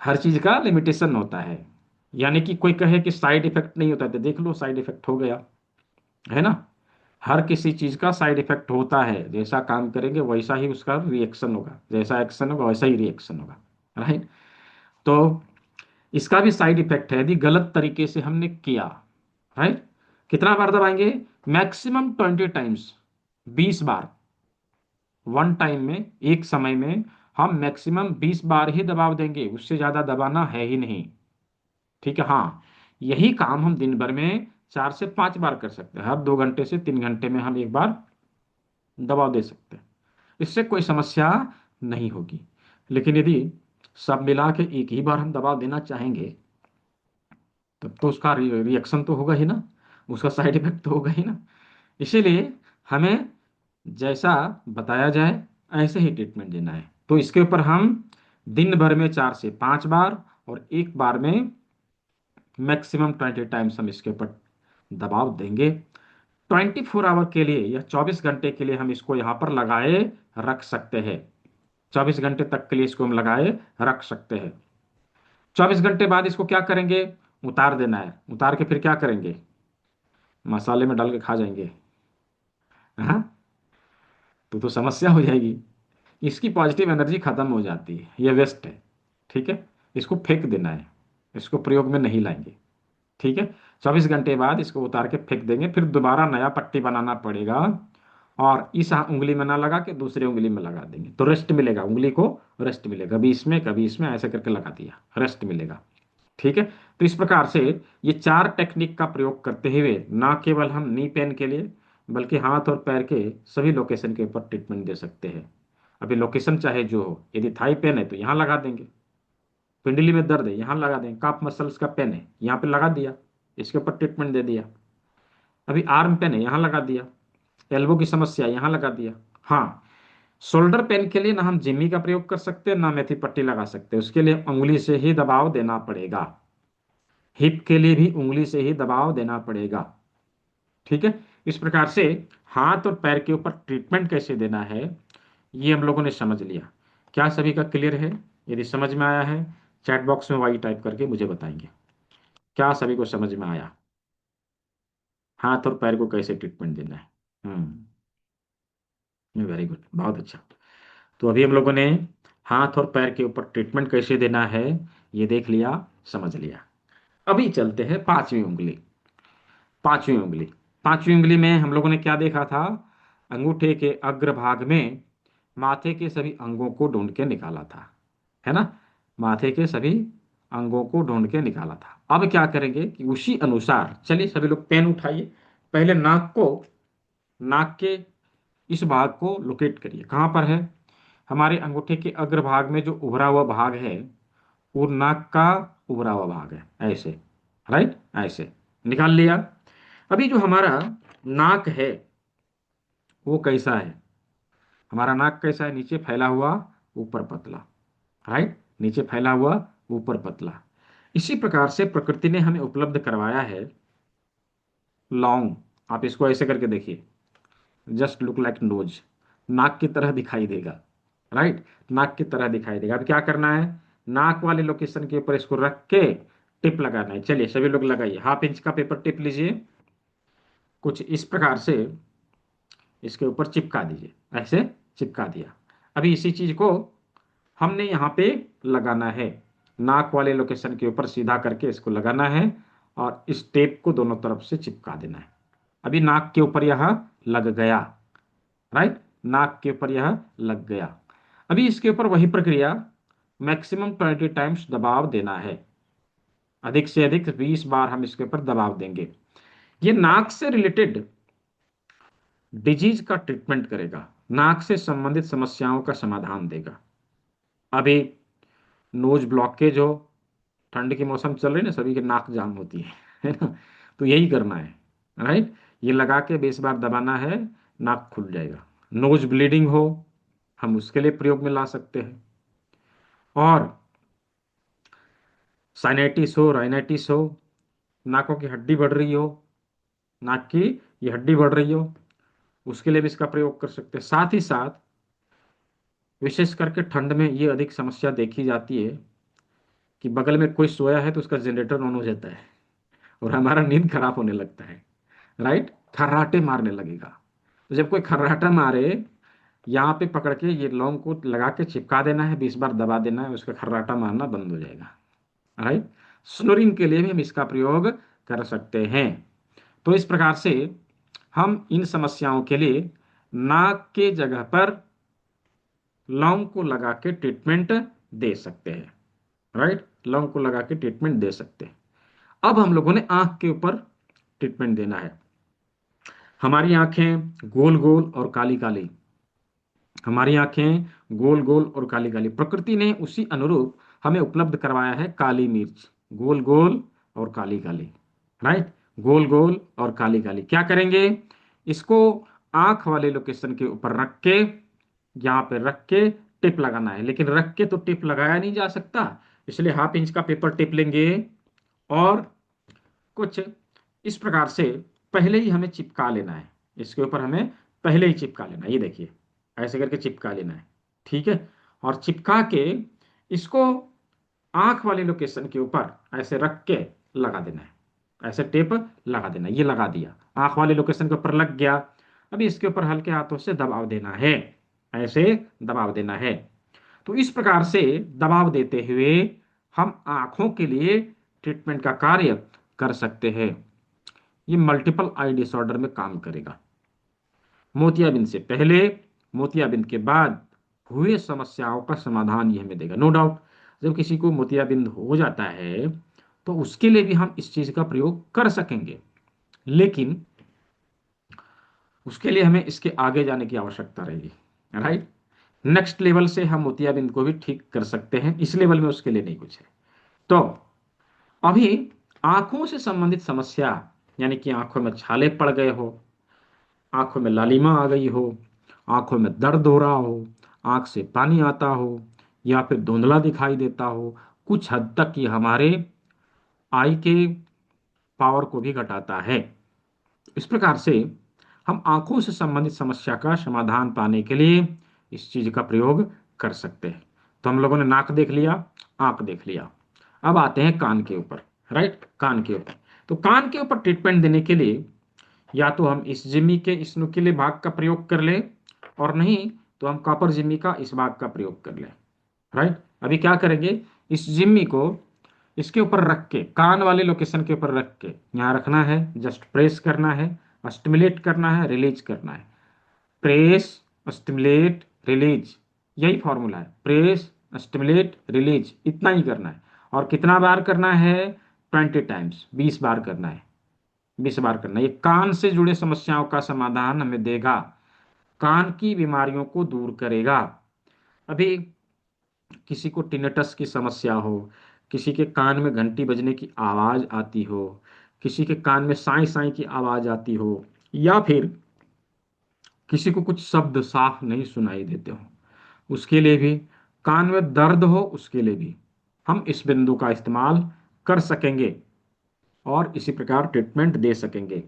हर चीज का लिमिटेशन होता है। यानी कि कोई कहे कि साइड इफेक्ट नहीं होता, तो देख लो साइड इफेक्ट हो गया, है ना। हर किसी चीज का साइड इफेक्ट होता है। जैसा काम करेंगे वैसा ही उसका रिएक्शन होगा, जैसा एक्शन होगा वैसा ही रिएक्शन होगा। राइट, तो इसका भी साइड इफेक्ट है यदि गलत तरीके से हमने किया। राइट, कितना बार दबाएंगे? मैक्सिमम 20 टाइम्स, 20 बार। वन टाइम में, एक समय में हम मैक्सिमम 20 बार ही दबाव देंगे, उससे ज्यादा दबाना है ही नहीं। ठीक है, हाँ, यही काम हम दिन भर में 4 से 5 बार कर सकते हैं। हर 2 घंटे से 3 घंटे में हम एक बार दबाव दे सकते हैं। इससे कोई समस्या नहीं होगी। लेकिन यदि सब मिला के एक ही बार हम दबाव देना चाहेंगे, तब तो उसका रिएक्शन तो होगा ही ना, उसका साइड इफेक्ट तो होगा ही ना। इसीलिए हमें जैसा बताया जाए ऐसे ही ट्रीटमेंट देना है। तो इसके ऊपर हम दिन भर में 4 से 5 बार, और एक बार में मैक्सिमम 20 टाइम्स हम इसके ऊपर दबाव देंगे। 24 आवर के लिए या 24 घंटे के लिए हम इसको यहाँ पर लगाए रख सकते हैं। 24 घंटे तक के लिए इसको हम लगाए रख सकते हैं। 24 घंटे बाद इसको क्या करेंगे? उतार देना है। उतार के फिर क्या करेंगे? मसाले में डाल के खा जाएंगे। हाँ, तो समस्या हो जाएगी। इसकी पॉजिटिव एनर्जी खत्म हो जाती है, ये वेस्ट है। ठीक है, इसको फेंक देना है, इसको प्रयोग में नहीं लाएंगे। ठीक है, 24 घंटे बाद इसको उतार के फेंक देंगे, फिर दोबारा नया पट्टी बनाना पड़ेगा। और इस उंगली में ना लगा के दूसरी उंगली में लगा देंगे, तो रेस्ट मिलेगा, उंगली को रेस्ट मिलेगा। कभी इसमें ऐसे करके लगा दिया, रेस्ट मिलेगा। ठीक है, तो इस प्रकार से ये 4 टेक्निक का प्रयोग करते हुए ना केवल हम नी पेन के लिए बल्कि हाथ और पैर के सभी लोकेशन के ऊपर ट्रीटमेंट दे सकते हैं। अभी लोकेशन चाहे जो हो, यदि थाई पेन है तो यहाँ लगा देंगे, पिंडली में दर्द है यहाँ लगा देंगे, काफ मसल्स का पेन है यहाँ पे लगा दिया, इसके ऊपर ट्रीटमेंट दे दिया। अभी आर्म पेन है यहाँ लगा दिया, एल्बो की समस्या यहाँ लगा दिया। हाँ, शोल्डर पेन के लिए ना हम जिमी का प्रयोग कर सकते हैं ना मेथी पट्टी लगा सकते हैं, उसके लिए उंगली से ही दबाव देना पड़ेगा। हिप के लिए भी उंगली से ही दबाव देना पड़ेगा। ठीक है, इस प्रकार से हाथ और पैर के ऊपर ट्रीटमेंट कैसे देना है ये हम लोगों ने समझ लिया। क्या सभी का क्लियर है? यदि समझ में आया है, चैट बॉक्स में वाई टाइप करके मुझे बताएंगे। क्या सभी को समझ में आया? हाथ और पैर को कैसे ट्रीटमेंट देना है? वेरी गुड, बहुत अच्छा। तो अभी हम लोगों ने हाथ और पैर के ऊपर ट्रीटमेंट कैसे देना है ये देख लिया, समझ लिया। अभी चलते हैं 5वीं उंगली। 5वीं उंगली, 5वीं उंगली में हम लोगों ने क्या देखा था? अंगूठे के अग्रभाग में माथे के सभी अंगों को ढूंढ के निकाला था, है ना। माथे के सभी अंगों को ढूंढ के निकाला था। अब क्या करेंगे कि उसी अनुसार, चलिए सभी लोग पेन उठाइए। पहले नाक के इस भाग को लोकेट करिए। कहाँ पर है? हमारे अंगूठे के अग्रभाग में जो उभरा हुआ भाग है वो नाक का उभरा हुआ भाग है, ऐसे। राइट, ऐसे निकाल लिया। अभी जो हमारा नाक है वो कैसा है? हमारा नाक कैसा है? नीचे फैला हुआ, ऊपर पतला। राइट, नीचे फैला हुआ, ऊपर पतला। इसी प्रकार से प्रकृति ने हमें उपलब्ध करवाया है लौंग। आप इसको ऐसे करके देखिए, जस्ट लुक लाइक नोज, नाक की तरह दिखाई देगा। राइट, नाक की तरह दिखाई देगा। अब क्या करना है? नाक वाले लोकेशन के ऊपर इसको रख के टिप लगाना है। चलिए सभी लोग लगाइए, हाफ इंच का पेपर टिप लीजिए, कुछ इस प्रकार से इसके ऊपर चिपका दीजिए, ऐसे चिपका दिया। अभी इसी चीज को हमने यहाँ पे लगाना है, नाक वाले लोकेशन के ऊपर सीधा करके इसको लगाना है और इस टेप को दोनों तरफ से चिपका देना है। अभी नाक के ऊपर यह लग गया। राइट, नाक के ऊपर यह लग गया। अभी इसके ऊपर वही प्रक्रिया, मैक्सिमम 20 टाइम्स दबाव देना है। अधिक से अधिक 20 बार हम इसके ऊपर दबाव देंगे। ये नाक से रिलेटेड डिजीज का ट्रीटमेंट करेगा, नाक से संबंधित समस्याओं का समाधान देगा। अभी नोज ब्लॉकेज हो, ठंड की मौसम चल रही है ना, सभी की नाक जाम होती है ना, तो यही करना है। राइट, ये लगा के 20 बार दबाना है, नाक खुल जाएगा। नोज ब्लीडिंग हो, हम उसके लिए प्रयोग में ला सकते हैं। और साइनाइटिस हो, राइनाइटिस हो, नाकों की हड्डी बढ़ रही हो, नाक की ये हड्डी बढ़ रही हो, उसके लिए भी इसका प्रयोग कर सकते हैं। साथ ही साथ विशेष करके ठंड में ये अधिक समस्या देखी जाती है कि बगल में कोई सोया है तो उसका जनरेटर ऑन हो जाता है और हमारा नींद खराब होने लगता है। राइट, खर्राटे मारने लगेगा। तो जब कोई खर्राटा मारे, यहाँ पे पकड़ के ये लौंग को लगा के चिपका देना है, 20 बार दबा देना है, उसका खर्राटा मारना बंद हो जाएगा। राइट, स्नोरिंग के लिए भी हम इसका प्रयोग कर सकते हैं। तो इस प्रकार से हम इन समस्याओं के लिए नाक के जगह पर लौंग को लगा के ट्रीटमेंट दे सकते हैं। राइट, लौंग को लगा के ट्रीटमेंट दे सकते हैं। अब हम लोगों ने आंख के ऊपर ट्रीटमेंट देना है। हमारी आंखें गोल गोल और काली काली, हमारी आंखें गोल गोल और काली काली, प्रकृति ने उसी अनुरूप हमें उपलब्ध करवाया है काली मिर्च, गोल गोल और काली काली। राइट, गोल गोल और काली काली क्या करेंगे, इसको आंख वाले लोकेशन के ऊपर रख के, यहाँ पे रख के टिप लगाना है। लेकिन रख के तो टिप लगाया नहीं जा सकता, इसलिए हाफ इंच का पेपर टिप लेंगे और कुछ इस प्रकार से पहले ही हमें चिपका लेना है। इसके ऊपर हमें पहले ही चिपका लेना है, ये देखिए ऐसे करके चिपका लेना है। ठीक है, और चिपका के इसको आंख वाले लोकेशन के ऊपर ऐसे रख के लगा देना है, ऐसे टेप लगा देना है। ये लगा दिया, आंख वाले लोकेशन के ऊपर लग गया। अभी इसके ऊपर हल्के हाथों से दबाव देना है, ऐसे दबाव देना है। तो इस प्रकार से दबाव देते हुए हम आंखों के लिए ट्रीटमेंट का कार्य कर सकते हैं। ये मल्टीपल आई डिसऑर्डर में काम करेगा। मोतियाबिंद से पहले, मोतियाबिंद के बाद हुए समस्याओं का समाधान ये हमें देगा, नो डाउट। जब किसी को मोतियाबिंद हो जाता है तो उसके लिए भी हम इस चीज का प्रयोग कर सकेंगे, लेकिन उसके लिए हमें इसके आगे जाने की आवश्यकता रहेगी। राइट, नेक्स्ट लेवल से हम मोतियाबिंद को भी ठीक कर सकते हैं, इस लेवल में उसके लिए नहीं कुछ है। तो अभी आंखों से संबंधित समस्या, यानी कि आंखों में छाले पड़ गए हो, आंखों में लालिमा आ गई हो, आंखों में दर्द हो रहा हो, आंख से पानी आता हो, या फिर धुंधला दिखाई देता हो, कुछ हद तक ये हमारे आई के पावर को भी घटाता है। इस प्रकार से हम आंखों से संबंधित समस्या का समाधान पाने के लिए इस चीज का प्रयोग कर सकते हैं। तो हम लोगों ने नाक देख लिया, आंख देख लिया, अब आते हैं कान के ऊपर। राइट, कान के ऊपर। तो कान के ऊपर ट्रीटमेंट देने के लिए या तो हम इस जिम्मी के इस नुकीले भाग का प्रयोग कर लें, और नहीं तो हम कॉपर जिम्मी का इस भाग का प्रयोग कर लें। राइट, अभी क्या करेंगे, इस जिम्मी को इसके ऊपर रख के, कान वाले लोकेशन के ऊपर रख के यहाँ रखना है, जस्ट प्रेस करना है, स्टिमुलेट करना है, रिलीज करना है। प्रेस, स्टिमुलेट, रिलीज, यही फॉर्मूला है, प्रेस स्टिमुलेट रिलीज, इतना ही करना है। और कितना बार करना है, 20 टाइम्स, 20 बार करना है, 20 बार करना है। ये कान से जुड़े समस्याओं का समाधान हमें देगा, कान की बीमारियों को दूर करेगा। अभी किसी को टिनेटस की समस्या हो, किसी के कान में घंटी बजने की आवाज आती हो, किसी के कान में साई साई की आवाज आती हो, या फिर किसी को कुछ शब्द साफ नहीं सुनाई देते हो, उसके लिए भी, कान में दर्द हो उसके लिए भी हम इस बिंदु का इस्तेमाल कर सकेंगे और इसी प्रकार ट्रीटमेंट दे सकेंगे।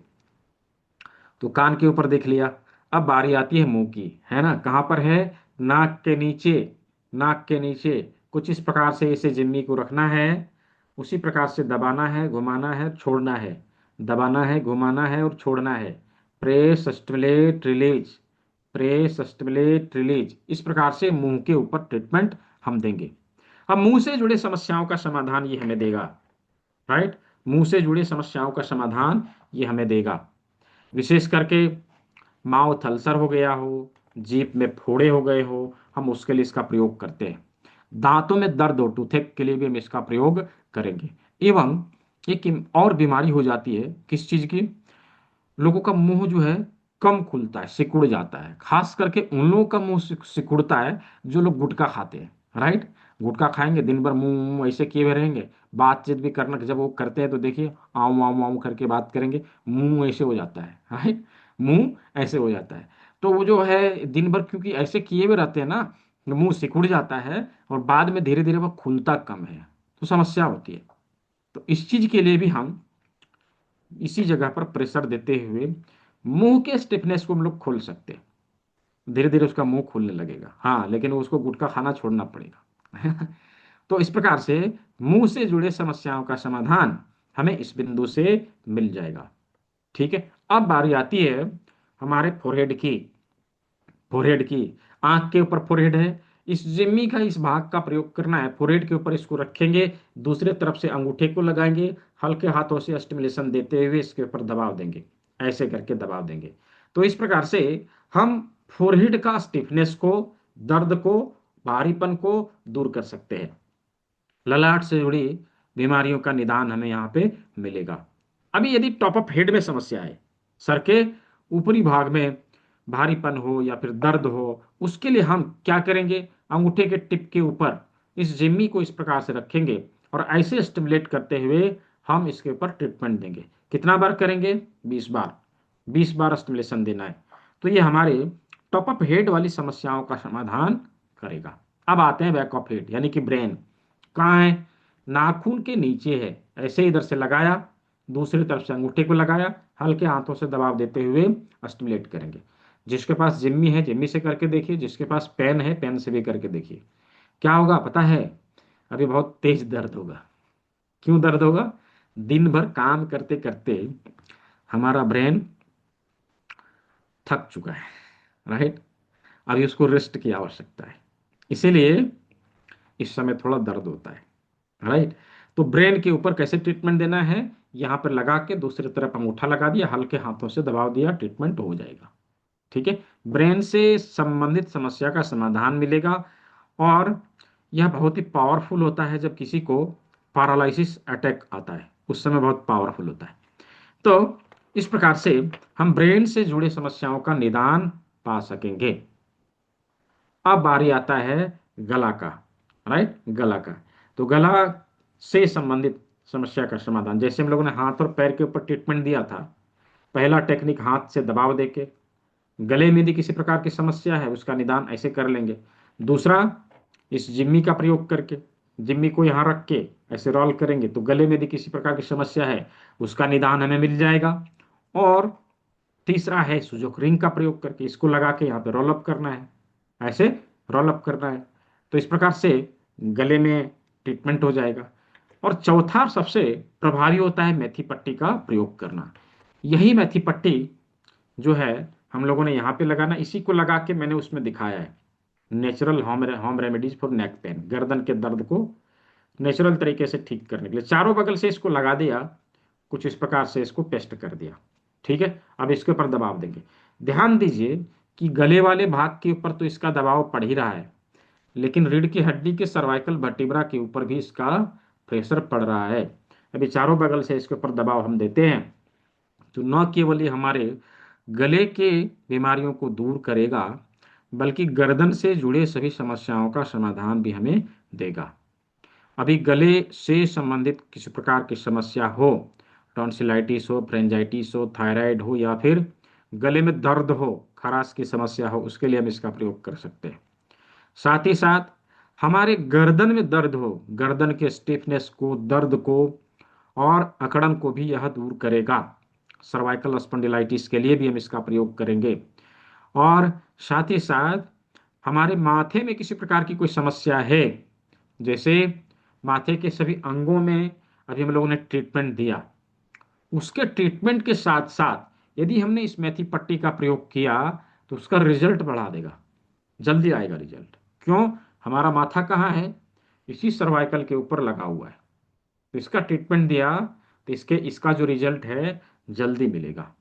तो कान के ऊपर देख लिया। अब बारी आती है मुंह की, है ना, कहाँ पर है, नाक के नीचे। नाक के नीचे कुछ इस प्रकार से इसे जिम्मी को रखना है, उसी प्रकार से दबाना है, घुमाना है, छोड़ना है, दबाना है, घुमाना है और छोड़ना है। Press stimulate release, press stimulate release, इस प्रकार से मुंह के ऊपर ट्रीटमेंट हम देंगे। अब मुंह से जुड़े समस्याओं का समाधान ये हमें देगा। राइट, मुंह से जुड़े समस्याओं का समाधान ये हमें देगा। विशेष करके माउथ अल्सर हो गया हो, जीभ में फोड़े हो गए हो, हम उसके लिए इसका प्रयोग करते हैं। दांतों में दर्द हो, टूथेक के लिए भी हम इसका प्रयोग करेंगे। एवं एक और बीमारी हो जाती है, किस चीज की? लोगों का मुंह जो है कम खुलता है, सिकुड़ जाता है। खास करके उन लोगों का मुंह सिकुड़ता है जो लोग गुटखा खाते हैं, राइट। गुटखा खाएंगे, दिन भर मुंह मुंह ऐसे किए हुए रहेंगे, बातचीत भी करना जब वो करते हैं तो देखिए आऊ आऊ आऊ करके बात करेंगे, मुंह ऐसे हो जाता है, राइट। मुंह ऐसे हो जाता है। तो वो जो है दिन भर क्योंकि ऐसे किए हुए रहते हैं ना, मुंह सिकुड़ जाता है और बाद में धीरे धीरे वो खुलता कम है, तो समस्या होती है। तो इस चीज के लिए भी हम इसी जगह पर प्रेशर देते हुए मुंह के स्टिफनेस को हम लोग खोल सकते हैं। धीरे धीरे उसका मुंह खुलने लगेगा, हाँ, लेकिन उसको गुटखा खाना छोड़ना पड़ेगा। तो इस प्रकार से मुंह से जुड़े समस्याओं का समाधान हमें इस बिंदु से मिल जाएगा। ठीक है, अब बारी आती है हमारे फोरहेड की। फोरहेड की, आंख के ऊपर फोरहेड है, इस जिम्मी का इस भाग का प्रयोग करना है। फोरहेड के ऊपर इसको रखेंगे, दूसरे तरफ से अंगूठे को लगाएंगे, हल्के हाथों से स्टिमुलेशन देते हुए इसके ऊपर दबाव देंगे, ऐसे करके दबाव देंगे। तो इस प्रकार से हम फोरहेड का स्टिफनेस को, दर्द को, भारीपन को दूर कर सकते हैं। ललाट से जुड़ी बीमारियों का निदान हमें यहाँ पे मिलेगा। अभी यदि टॉप ऑफ हेड में समस्या है, सर के ऊपरी भाग में भारीपन हो या फिर दर्द हो, उसके लिए हम क्या करेंगे? अंगूठे के टिप के ऊपर इस जिम्मी को इस प्रकार से रखेंगे और ऐसे स्टिमुलेट करते हुए हम इसके ऊपर ट्रीटमेंट देंगे। कितना बार करेंगे? 20 बार। 20 बार स्टिमुलेशन देना है। तो ये हमारे टॉप ऑफ हेड वाली समस्याओं का समाधान करेगा। अब आते हैं बैक ऑफ हेड यानी कि ब्रेन। कहाँ है? नाखून के नीचे है। ऐसे इधर से लगाया, दूसरी तरफ से अंगूठे को लगाया, हल्के हाथों से दबाव देते हुए स्टिमुलेट करेंगे। जिसके पास जिम्मी है जिम्मी से करके देखिए, जिसके पास पेन है पेन से भी करके देखिए। क्या होगा पता है? अभी बहुत तेज दर्द होगा। क्यों दर्द होगा? दिन भर काम करते करते हमारा ब्रेन थक चुका है, राइट। अभी उसको रेस्ट की आवश्यकता है, इसीलिए इस समय थोड़ा दर्द होता है, राइट। तो ब्रेन के ऊपर कैसे ट्रीटमेंट देना है? यहाँ पर लगा के दूसरी तरफ अंगूठा लगा दिया, हल्के हाथों से दबाव दिया, ट्रीटमेंट हो जाएगा। ठीक है, ब्रेन से संबंधित समस्या का समाधान मिलेगा। और यह बहुत ही पावरफुल होता है जब किसी को पैरालिसिस अटैक आता है, उस समय बहुत पावरफुल होता है। तो इस प्रकार से हम ब्रेन से जुड़े समस्याओं का निदान पा सकेंगे। अब बारी आता है गला का, राइट, गला का। तो गला से संबंधित समस्या का समाधान, जैसे हम लोगों ने हाथ और पैर के ऊपर ट्रीटमेंट दिया था, पहला टेक्निक हाथ से दबाव देके, गले में यदि किसी प्रकार की समस्या है उसका निदान ऐसे कर लेंगे। दूसरा, इस जिम्मी का प्रयोग करके, जिम्मी को यहाँ रख के ऐसे रोल करेंगे तो गले में यदि किसी प्रकार की समस्या है उसका निदान हमें मिल जाएगा। और तीसरा है सुजोक रिंग का प्रयोग करके, इसको लगा के यहाँ पे रोल अप करना है, ऐसे रोल अप करना है। तो इस प्रकार से गले में ट्रीटमेंट हो जाएगा। और चौथा सबसे प्रभावी होता है मेथी पट्टी का प्रयोग करना। यही मेथी पट्टी जो है हम लोगों ने यहाँ पे लगाना, इसी को लगा के मैंने उसमें दिखाया है, natural home home remedies for neck pain, गर्दन के दर्द को नेचुरल तरीके से ठीक करने के लिए चारों बगल से इसको लगा दिया, कुछ इस प्रकार से इसको पेस्ट कर दिया। ठीक है, अब इसके ऊपर दबाव देंगे। ध्यान दीजिए कि गले वाले भाग के ऊपर तो इसका दबाव पड़ ही रहा है, लेकिन रीढ़ की हड्डी के सर्वाइकल वर्टिब्रा के ऊपर भी इसका प्रेशर पड़ रहा है। अभी चारों बगल से इसके ऊपर दबाव हम देते हैं तो न केवल ये हमारे गले के बीमारियों को दूर करेगा, बल्कि गर्दन से जुड़े सभी समस्याओं का समाधान भी हमें देगा। अभी गले से संबंधित किसी प्रकार की समस्या हो, टॉन्सिलाइटिस हो, फ्रेंजाइटिस हो, थायराइड हो, या फिर गले में दर्द हो, खराश की समस्या हो, उसके लिए हम इसका प्रयोग कर सकते हैं। साथ ही साथ हमारे गर्दन में दर्द हो, गर्दन के स्टिफनेस को, दर्द को और अकड़न को भी यह दूर करेगा। सर्वाइकल स्पॉन्डिलाइटिस के लिए भी हम इसका प्रयोग करेंगे। और साथ ही साथ हमारे माथे में किसी प्रकार की कोई समस्या है, जैसे माथे के सभी अंगों में अभी हम लोगों ने ट्रीटमेंट दिया, उसके ट्रीटमेंट के साथ साथ यदि हमने इस मेथी पट्टी का प्रयोग किया तो उसका रिजल्ट बढ़ा देगा, जल्दी आएगा रिजल्ट। क्यों? हमारा माथा कहाँ है? इसी सर्वाइकल के ऊपर लगा हुआ है। तो इसका ट्रीटमेंट दिया तो इसके इसका जो रिजल्ट है जल्दी मिलेगा।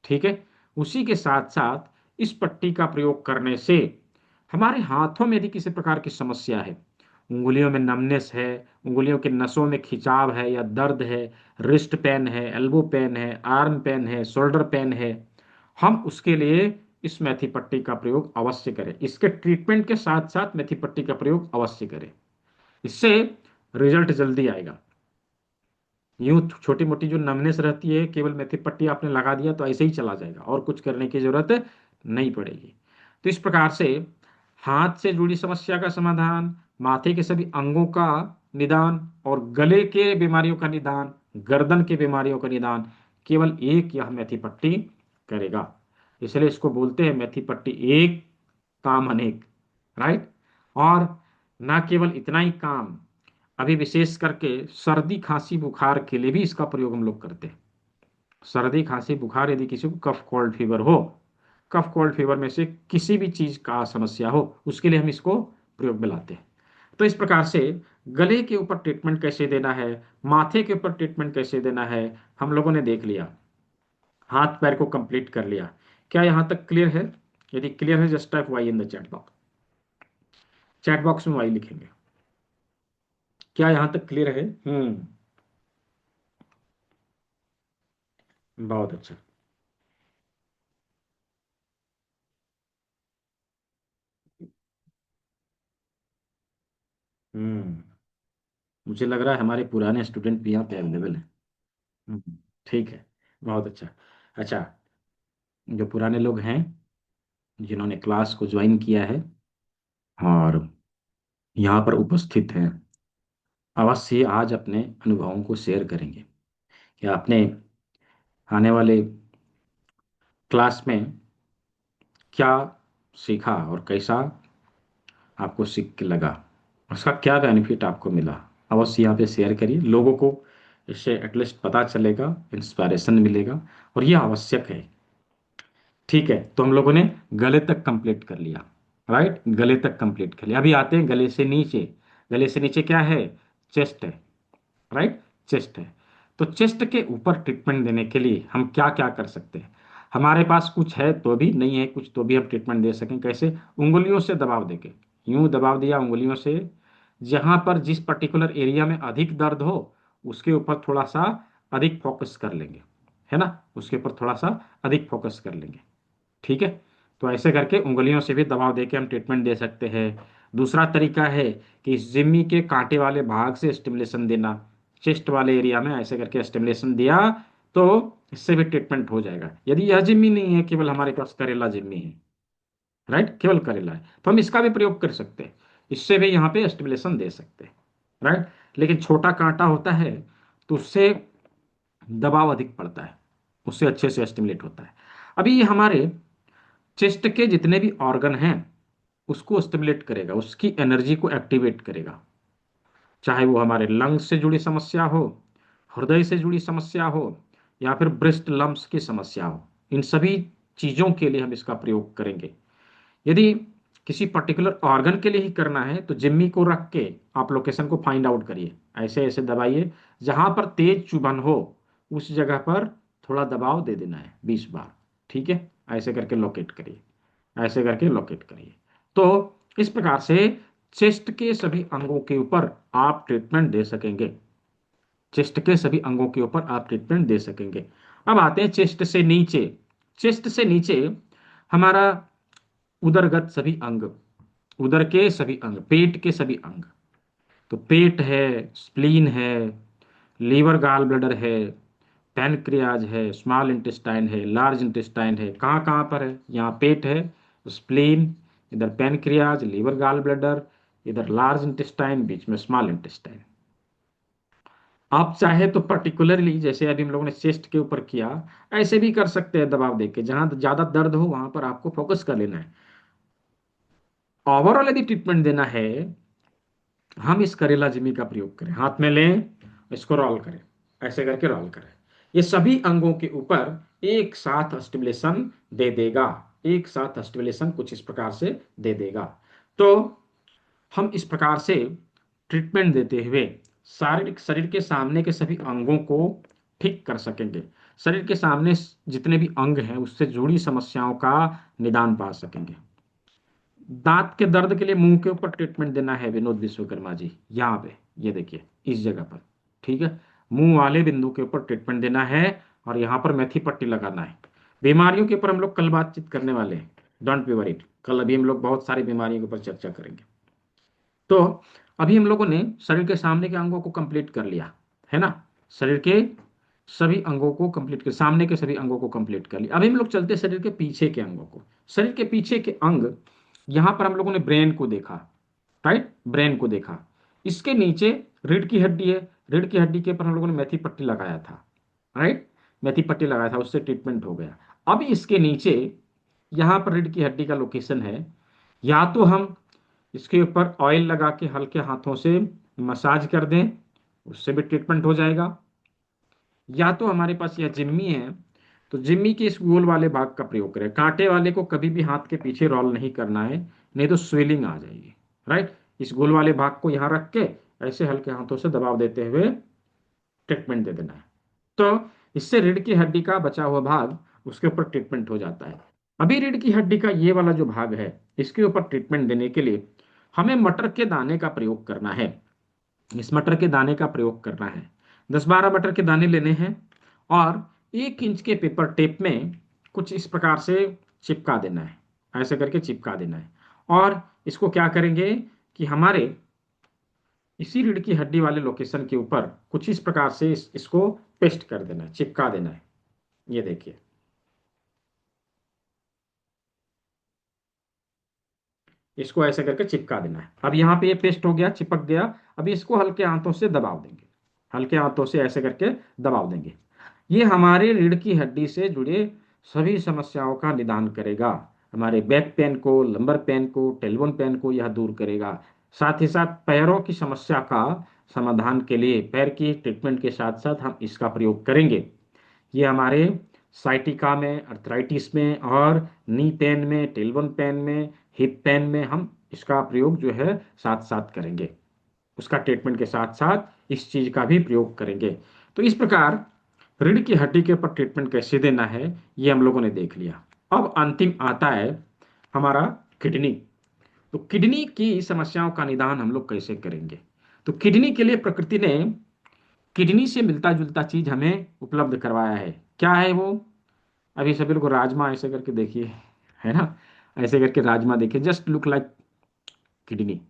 ठीक है, उसी के साथ साथ इस पट्टी का प्रयोग करने से हमारे हाथों में यदि किसी प्रकार की समस्या है उंगलियों में नमनेस है, उंगलियों के नसों में खिंचाव है या दर्द है, रिस्ट पेन है, एल्बो पेन है, आर्म पेन है, शोल्डर पेन है, हम उसके लिए इस मेथी पट्टी का प्रयोग अवश्य करें। इसके ट्रीटमेंट के साथ साथ मेथी पट्टी का प्रयोग अवश्य करें, इससे रिजल्ट जल्दी आएगा। यूं छोटी मोटी जो नमनेस रहती है, केवल मेथी पट्टी आपने लगा दिया तो ऐसे ही चला जाएगा और कुछ करने की जरूरत नहीं पड़ेगी। तो इस प्रकार से हाथ से जुड़ी समस्या का समाधान, माथे के सभी अंगों का निदान और गले के बीमारियों का निदान, गर्दन के बीमारियों का निदान केवल एक यह मेथी पट्टी करेगा। इसलिए इसको बोलते हैं मेथी पट्टी एक काम अनेक, राइट। और ना केवल इतना ही काम, अभी विशेष करके सर्दी खांसी बुखार के लिए भी इसका प्रयोग हम लोग करते हैं। सर्दी खांसी बुखार, यदि किसी को कफ कोल्ड फीवर हो, कफ कोल्ड फीवर में से किसी भी चीज का समस्या हो, उसके लिए हम इसको प्रयोग में लाते हैं। तो इस प्रकार से गले के ऊपर ट्रीटमेंट कैसे देना है, माथे के ऊपर ट्रीटमेंट कैसे देना है, हम लोगों ने देख लिया। हाथ पैर को कंप्लीट कर लिया। क्या यहां तक क्लियर है? यदि क्लियर है just type Y in the chat box. Chat box में वाई लिखेंगे। क्या यहां तक क्लियर है? बहुत अच्छा। हम्म मुझे लग रहा है हमारे पुराने स्टूडेंट भी यहाँ पे अवेलेबल हैं। ठीक है, बहुत अच्छा। अच्छा, जो पुराने लोग हैं जिन्होंने क्लास को ज्वाइन किया है और यहाँ पर उपस्थित हैं, अवश्य आज अपने अनुभवों को शेयर करेंगे कि आपने आने वाले क्लास में क्या सीखा और कैसा आपको सीख के लगा, उसका क्या बेनिफिट आपको मिला। अवश्य यहाँ पे शेयर करिए, लोगों को इससे एटलीस्ट पता चलेगा, इंस्पायरेशन मिलेगा, और ये आवश्यक है। ठीक है, तो हम लोगों ने गले तक कंप्लीट कर लिया, राइट। गले तक कंप्लीट कर लिया। अभी आते हैं गले से नीचे। गले से नीचे क्या है? चेस्ट है, राइट। चेस्ट है। तो चेस्ट के ऊपर ट्रीटमेंट देने के लिए हम क्या क्या कर सकते हैं? हमारे पास कुछ है तो भी, नहीं है कुछ तो भी हम ट्रीटमेंट दे सकें। कैसे? उंगलियों से दबाव देके, यूं दबाव दिया उंगलियों से, जहां पर जिस पर्टिकुलर एरिया में अधिक दर्द हो उसके ऊपर थोड़ा सा अधिक फोकस कर लेंगे, है ना, उसके ऊपर थोड़ा सा अधिक फोकस कर लेंगे। ठीक है, तो ऐसे करके उंगलियों से भी दबाव देके हम ट्रीटमेंट दे सकते हैं। दूसरा तरीका है कि इस जिम्मी के कांटे वाले भाग से स्टिमुलेशन देना, चेस्ट वाले एरिया में ऐसे करके स्टिमुलेशन दिया तो इससे भी ट्रीटमेंट हो जाएगा। यदि यह जिम्मी नहीं है, केवल हमारे पास करेला जिम्मी है, राइट, केवल करेला है, तो हम इसका भी प्रयोग कर सकते हैं, इससे भी यहाँ पे स्टिमुलेशन दे सकते हैं, राइट। लेकिन छोटा कांटा होता है तो उससे दबाव अधिक पड़ता है, उससे अच्छे से स्टिमुलेट होता है। अभी ये हमारे चेस्ट के जितने भी ऑर्गन हैं उसको स्टिमुलेट करेगा, उसकी एनर्जी को एक्टिवेट करेगा। चाहे वो हमारे लंग्स से जुड़ी समस्या हो, हृदय से जुड़ी समस्या हो, या फिर ब्रेस्ट लम्प्स की समस्या हो, इन सभी चीजों के लिए हम इसका प्रयोग करेंगे। यदि किसी पर्टिकुलर ऑर्गन के लिए ही करना है तो जिम्मी को रख के आप लोकेशन को फाइंड आउट करिए, ऐसे ऐसे दबाइए, जहां पर तेज चुभन हो उस जगह पर थोड़ा दबाव दे देना है 20 बार। ठीक है, ऐसे करके लोकेट करिए, ऐसे करके लोकेट करिए। तो इस प्रकार से चेस्ट के सभी अंगों के ऊपर आप ट्रीटमेंट दे सकेंगे, चेस्ट के सभी अंगों के ऊपर आप ट्रीटमेंट दे सकेंगे। अब आते हैं चेस्ट से नीचे। चेस्ट से नीचे हमारा उदरगत सभी अंग, उदर के सभी अंग, पेट के सभी अंग। तो पेट है, स्प्लीन है, लीवर गाल ब्लडर है, पैनक्रियाज है, स्मॉल इंटेस्टाइन है, लार्ज इंटेस्टाइन है। कहाँ कहाँ पर है? यहाँ पेट है, स्प्लीन, इधर पैनक्रियाज, लीवर गाल ब्लडर, इधर लार्ज इंटेस्टाइन, बीच में स्मॉल इंटेस्टाइन। आप चाहे तो पर्टिकुलरली जैसे अभी हम लोगों ने चेस्ट के ऊपर किया, ऐसे भी कर सकते हैं दबाव देके, जहां ज्यादा दर्द हो वहां पर आपको फोकस कर लेना है। ओवरऑल यदि ट्रीटमेंट देना है, हम इस करेला जिमी का प्रयोग करें, हाथ में लें, इसको रोल करें, ऐसे करके रोल करें, ये सभी अंगों के ऊपर एक साथ स्टिमुलेशन दे देगा, एक साथ स्टिमुलेशन कुछ इस प्रकार से दे देगा। तो हम इस प्रकार से ट्रीटमेंट देते हुए शारीरिक शरीर के सामने के सभी अंगों को ठीक कर सकेंगे, शरीर के सामने जितने भी अंग हैं उससे जुड़ी समस्याओं का निदान पा सकेंगे। दांत के दर्द के लिए मुंह के ऊपर ट्रीटमेंट देना है विनोद विश्वकर्मा जी, यहाँ पे ये देखिए इस जगह पर। ठीक है, मुंह वाले बिंदु के ऊपर ट्रीटमेंट देना है और यहाँ पर मेथी पट्टी लगाना है। बीमारियों के ऊपर हम लोग कल बातचीत करने वाले हैं, डोंट बी वरीड। कल अभी हम लोग बहुत सारी बीमारियों के ऊपर चर्चा करेंगे। तो अभी हम लोगों ने शरीर के सामने के अंगों को कंप्लीट कर लिया है ना, शरीर के सभी अंगों को कंप्लीट कर, सामने के सभी अंगों को कंप्लीट कर लिया। अभी हम लोग चलते हैं शरीर के पीछे के अंगों को। शरीर के पीछे के अंग, यहां पर हम लोगों ने ब्रेन को देखा, राइट, ब्रेन को देखा। इसके नीचे रीढ़ की हड्डी है, रीढ़ की हड्डी के ऊपर हम लोगों ने मेथी पट्टी लगाया था, राइट, मेथी पट्टी लगाया था, उससे ट्रीटमेंट हो गया। अब इसके नीचे यहां पर रीढ़ की हड्डी का लोकेशन है, या तो हम इसके ऊपर ऑयल लगा के हल्के हाथों से मसाज कर दें, उससे भी ट्रीटमेंट हो जाएगा। या तो हमारे पास यह जिम्मी है, तो जिम्मी के इस गोल वाले भाग का प्रयोग करें। कांटे वाले को कभी भी हाथ के पीछे रोल नहीं करना है, नहीं तो स्वेलिंग आ जाएगी, राइट। इस गोल वाले भाग को यहां रख के ऐसे हल्के हाथों से दबाव देते हुए ट्रीटमेंट दे देना है। तो इससे रीढ़ की हड्डी का बचा हुआ भाग, उसके ऊपर ट्रीटमेंट हो जाता है। अभी रीढ़ की हड्डी का ये वाला जो भाग है, इसके ऊपर ट्रीटमेंट देने के लिए हमें मटर के दाने का प्रयोग करना है। इस मटर के दाने का प्रयोग करना है, 10-12 मटर के दाने लेने हैं और 1 इंच के पेपर टेप में कुछ इस प्रकार से चिपका देना है, ऐसे करके चिपका देना है। और इसको क्या करेंगे कि हमारे इसी रीढ़ की हड्डी वाले लोकेशन के ऊपर कुछ इस प्रकार से इसको पेस्ट कर देना है, चिपका देना है। ये देखिए, इसको ऐसे करके चिपका देना है। अब यहाँ पे ये पेस्ट हो गया, चिपक गया। अभी इसको हल्के हाथों से दबाव देंगे, हल्के हाथों से ऐसे करके दबाव देंगे। ये हमारे रीढ़ की हड्डी से जुड़े सभी समस्याओं का निदान करेगा। हमारे बैक पेन को, लंबर पेन को, टेलबोन पेन को यह दूर करेगा। साथ ही साथ पैरों की समस्या का समाधान के लिए पैर की ट्रीटमेंट के साथ साथ हम इसका प्रयोग करेंगे। ये हमारे साइटिका में, अर्थराइटिस में और नी पेन में, टेलबोन पेन में, हिप पेन में हम इसका प्रयोग जो है साथ साथ करेंगे। उसका ट्रीटमेंट के साथ साथ इस चीज का भी प्रयोग करेंगे। तो इस प्रकार रीढ़ की हड्डी के ऊपर ट्रीटमेंट कैसे देना है, ये हम लोगों ने देख लिया। अब अंतिम आता है हमारा किडनी। तो किडनी की समस्याओं का निदान हम लोग कैसे करेंगे? तो किडनी के लिए प्रकृति ने किडनी से मिलता जुलता चीज हमें उपलब्ध करवाया है। क्या है वो? अभी सभी लोग राजमा ऐसे करके देखिए, है ना, ऐसे करके राजमा देखिए, जस्ट लुक लाइक किडनी।